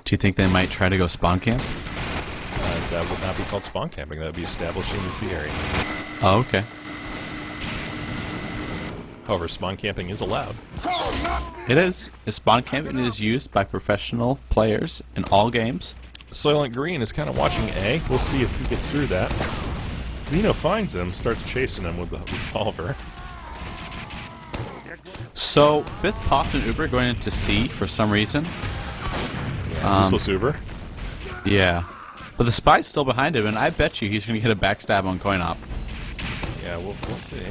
Do you think they might try to go spawn camp? That would not be called spawn camping, that would be establishing the C area. Oh, okay. However, spawn camping is allowed. It is. Spawn camping is used by professional players in all games. Soylent Green is kind of watching A. We'll see if he gets through that. Xeno finds him, starts chasing him with the revolver. So, Fifth popped an Uber going into C for some reason. Useless Uber. Yeah. But the spy's still behind him, and I bet you he's going to get a backstab on coin op. Yeah, we'll see.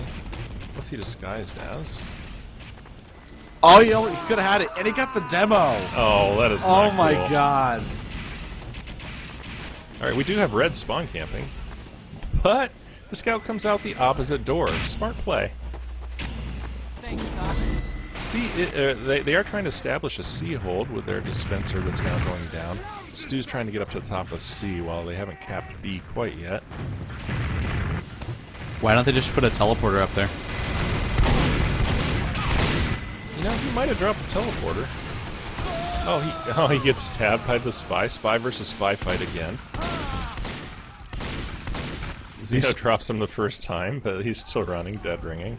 What's he disguised as? Oh, you know, he could have had it, and he got the demo! Oh, that is not Oh my cool. god. Alright, we do have red spawn camping. But the scout comes out the opposite door. Smart play. See, they are trying to establish a C hold with their dispenser that's now going down. Stu's trying to get up to the top of C while they haven't capped B quite yet. Why don't they just put a teleporter up there? You know, he might have dropped the teleporter. Oh, he gets stabbed by the spy. Spy versus spy fight again. Xeno drops him the first time, but he's still running, dead ringing.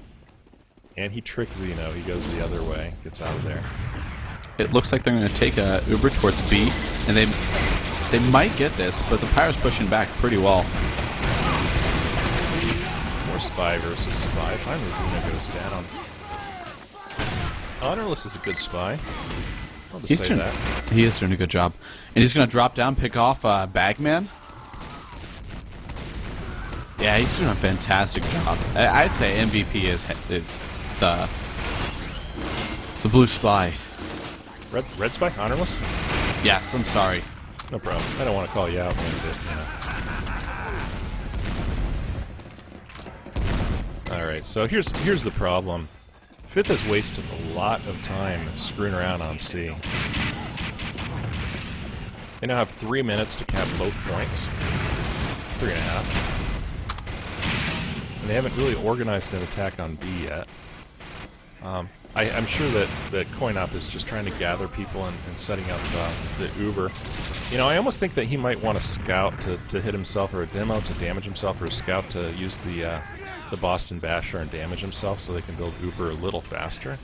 And he tricked Xeno. He goes the other way, gets out of there. It looks like they're going to take a Uber towards B, and they might get this, but the Pyro's pushing back pretty well. More spy versus spy. Finally, Xeno goes down. Honorless is a good spy. I'll just say that. He is doing a good job. And he's going to drop down, pick off Bagman. Yeah, he's doing a fantastic job. I'd say MVP is the blue spy. Red spy? Honorless? Yes, I'm sorry. No problem. I don't want to call you out, man, but, Alright, so here's the problem. Fifth has wasted a lot of time screwing around on C. They now have 3 minutes to cap both points. 3.5. And they haven't really organized an attack on B yet. I'm sure that CoinOp is just trying to gather people and setting up the Uber. You know, I almost think that he might want a scout to hit himself, or a demo to damage himself, or a scout to use the Boston Basher and damage himself so they can build Uber a little faster.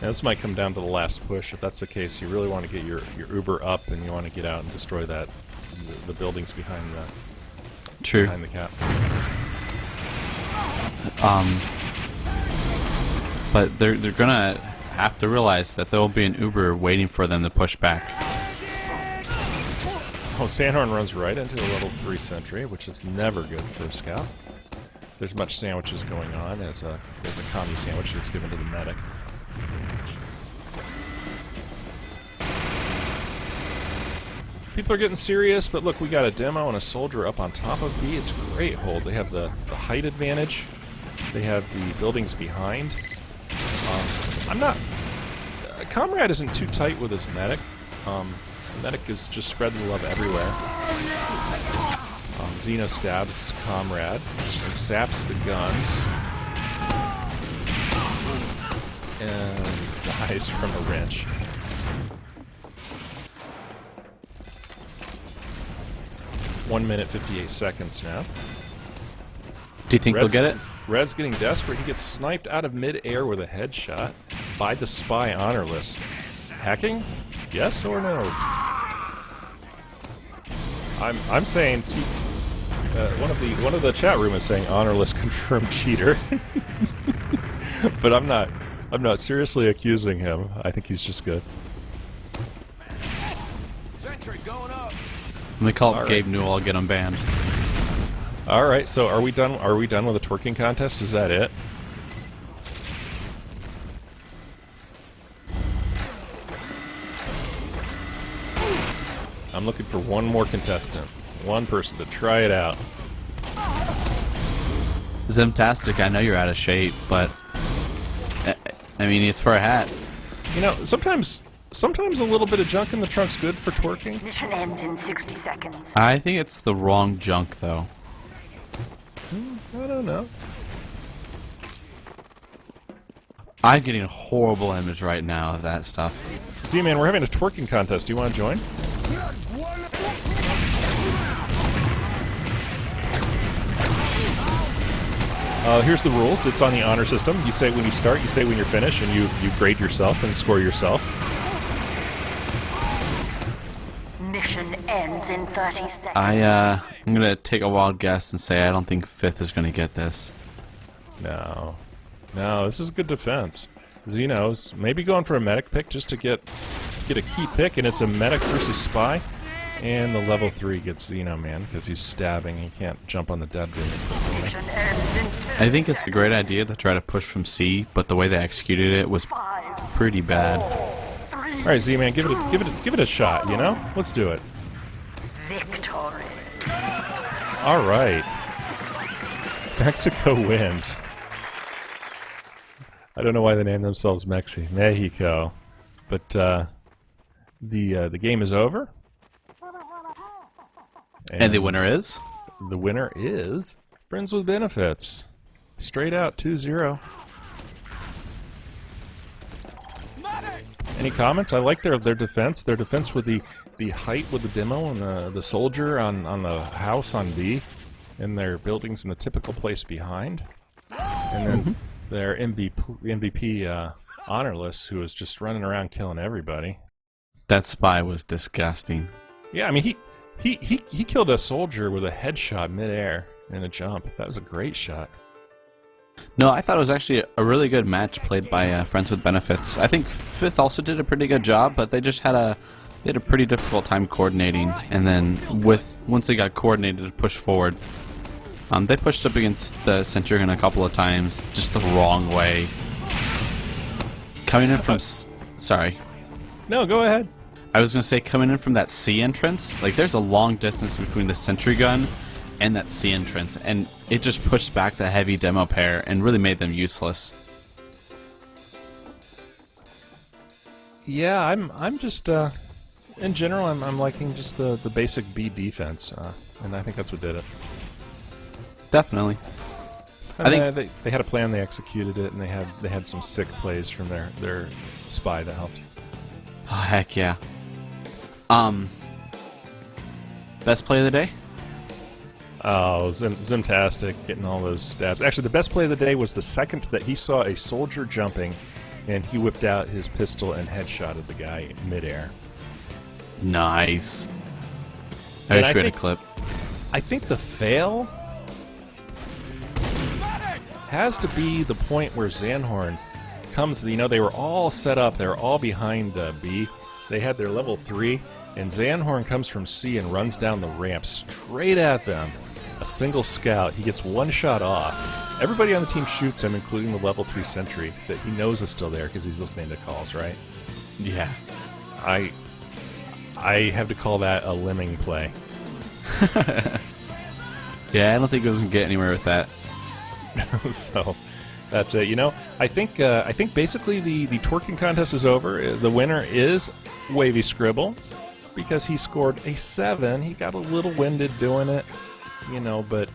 Now, this might come down to the last push. If that's the case, you really want to get your Uber up and you want to get out and destroy the buildings behind the cap. But they're gonna have to realize that there will be an Uber waiting for them to push back. Oh, Sandhorn runs right into a level 3 sentry, which is never good for a scout. There's much sandwiches going on as a commie sandwich that's given to the medic. People are getting serious, but look, we got a demo and a soldier up on top of B. It's a great hold. They have the height advantage. They have the buildings behind. I'm not... Comrade isn't too tight with his medic. Medic is just spreading the love everywhere. Xena stabs Comrade and saps the guns. And dies from a wrench. One minute 58 seconds now. Do you think they'll get it? Red's getting desperate. He gets sniped out of mid-air with a headshot by the spy honorless. Hacking? Yes or no? I'm saying one of the chat room is saying honorless confirmed cheater. But I'm not seriously accusing him. I think he's just good. Sentry going up. When they call All it Gabe Newell, I'll get him banned. All right, so are we done? Are we done with the twerking contest? Is that it? I'm looking for one more contestant, one person to try it out. Zimtastic, I know you're out of shape, but I mean, it's for a hat. You know, sometimes a little bit of junk in the trunk's good for twerking. Mission ends in 60 seconds. I think it's the wrong junk, though. I don't know. I'm getting a horrible image right now of that stuff. Z-Man, we're having a twerking contest. Do you want to join? Here's the rules. It's on the honor system. You say when you start, you say when you're finished, and you grade yourself and score yourself. Mission ends in 30 seconds. I'm gonna take a wild guess and say I don't think FITH is gonna get this. No, this is good defense. Xeno's maybe going for a medic pick just to get a key pick, and it's a medic versus spy. And the level 3 gets Xeno, man, because he's stabbing. He can't jump on the dead room. Mission ends in 10 I think it's a great idea to try to push from C, but the way they executed it was pretty bad. All right, Z-Man, give it a shot. You know, let's do it. victory. All right, Mexico wins. I don't know why they named themselves Mexico, but the game is over. And the winner is? The winner is Friends with Benefits. Straight out 2-0. Any comments? I like their defense. Their defense with the height with the demo and the soldier on the house on B, and their buildings in the typical place behind. And then their MVP honorless, who was just running around killing everybody. That spy was disgusting. Yeah, I mean he killed a soldier with a headshot midair in a jump. That was a great shot. No, I thought it was actually a really good match played by Friends with Benefits. I think FITH also did a pretty good job, but they just had a pretty difficult time coordinating. And then once they got coordinated to push forward, they pushed up against the Centurion a couple of times, just the wrong way. Coming in from sorry. No, go ahead. I was gonna say coming in from that C entrance, like there's a long distance between the sentry gun and that C entrance, and it just pushed back the heavy demo pair and really made them useless. Yeah, I'm just in general I'm liking just the basic B defense, and I think that's what did it. Definitely. And I think they had a plan, they executed it, and they had some sick plays from their spy that helped. Oh, heck yeah. Best play of the day? Oh, Zimtastic getting all those stabs. Actually, the best play of the day was the second that he saw a soldier jumping, and he whipped out his pistol and headshotted the guy in midair. Nice. I And wish I we had a think- clip. I think the fail has to be the point where Zanhorn comes. You know, they were all set up. They were all behind B. They had their level 3, and Zanhorn comes from C and runs down the ramp straight at them. A single scout. He gets one shot off. Everybody on the team shoots him, including the level 3 sentry that he knows is still there because he's listening to calls, right? Yeah. I have to call that a lemming play. Yeah, I don't think it was gonna get anywhere with that. So that's it. You know, I think basically the twerking contest is over. The winner is Wavy Scribble because he scored a 7. He got a little winded doing it, you know, but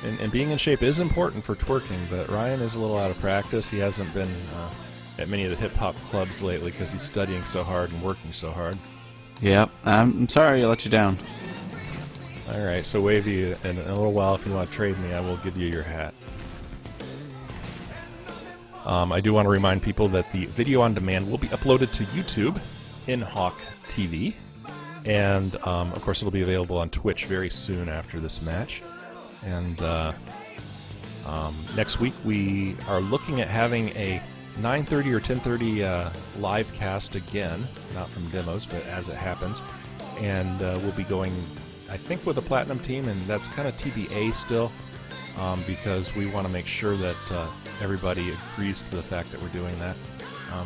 and being in shape is important for twerking. But Ryan is a little out of practice. He hasn't been at many of the hip hop clubs lately because he's studying so hard and working so hard. Yep, I'm sorry I let you down. All right, so Wavy, in a little while, if you want to trade me, I will give you your hat. I do want to remind people that the video on demand will be uploaded to YouTube in Hawk TV, and of course it'll be available on Twitch very soon after this match. And next week we are looking at having a 9:30 or 10:30 live cast again, not from demos, but as it happens, and we'll be going, I think, with a platinum team, and that's kind of TBA still, because we want to make sure that everybody agrees to the fact that we're doing that.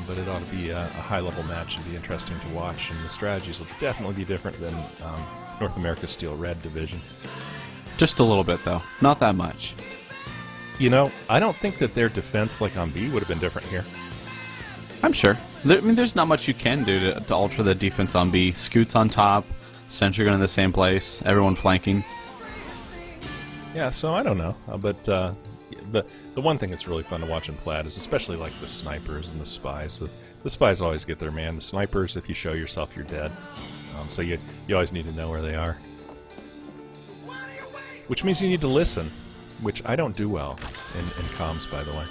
But it ought to be a high-level match and be interesting to watch, and the strategies will definitely be different than North America's Steel Red division. Just a little bit, though. Not that much. You know, I don't think that their defense, like on B, would have been different here. I'm sure. There's not much you can do to alter the defense on B. Scoot's on top, Sentry going in the same place, everyone flanking. Yeah, so I don't know. But the one thing that's really fun to watch in Plaid is especially like the snipers and the spies. The spies always get their man. The snipers, if you show yourself, you're dead. So you always need to know where they are. Which means you need to listen, which I don't do well in comms, by the way.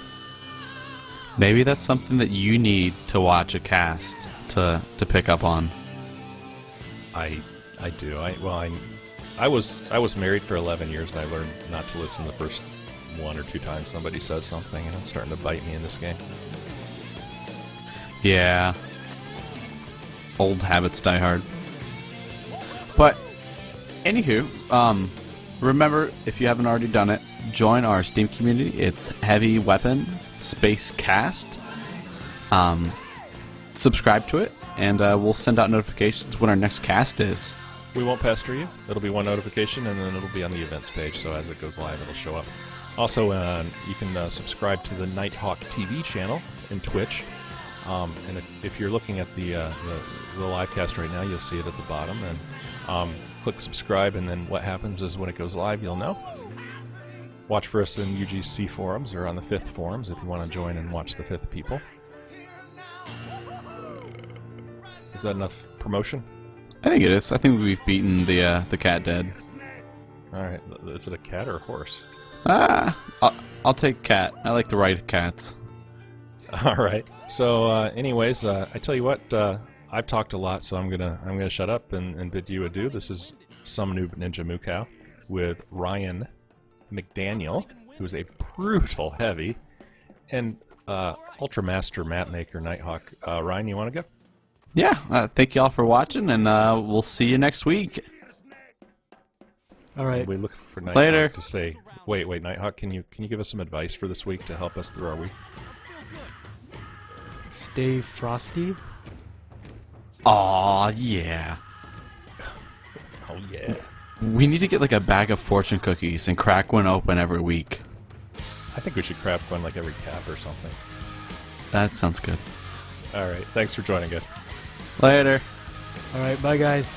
Maybe that's something that you need to watch a cast to pick up on. I do. I was married for 11 years, and I learned not to listen the first 1 or 2 times somebody says something, and it's starting to bite me in this game. Yeah. Old habits die hard. But, anywho, remember, if you haven't already done it, join our Steam community. It's Heavy Weapon Space Cast. Subscribe to it, and we'll send out notifications when our next cast is. We won't pester you. It'll be one notification, and then it'll be on the events page, so as it goes live, it'll show up. Also, you can subscribe to the Nighthawk TV channel in Twitch. And if you're looking at the live cast right now, you'll see it at the bottom. And click subscribe, and then what happens is when it goes live, you'll know. Watch for us in UGC forums or on the FITH forums if you want to join and watch the FITH people. Is that enough promotion? I think it is. I think we've beaten the cat dead. All right. Is it a cat or a horse? I'll take cat. I like to ride cats. All right. So, anyways, I tell you what. I've talked a lot, so I'm gonna shut up and bid you adieu. This is Some Noob Ninja Mukau with Ryan McDaniel, who is a brutal heavy, and Ultramaster Mapmaker Nighthawk. Ryan, you want to go? Yeah. Thank you all for watching, and we'll see you next week. All right. We look for Nighthawk Later. to say. Wait, Nighthawk. Can you give us some advice for this week to help us through our week? Stay frosty. Aw, yeah. Oh yeah. We need to get like a bag of fortune cookies and crack one open every week. I think we should craft one like every cap or something. That sounds good. All right. Thanks for joining, guys. Later. All right. Bye, guys.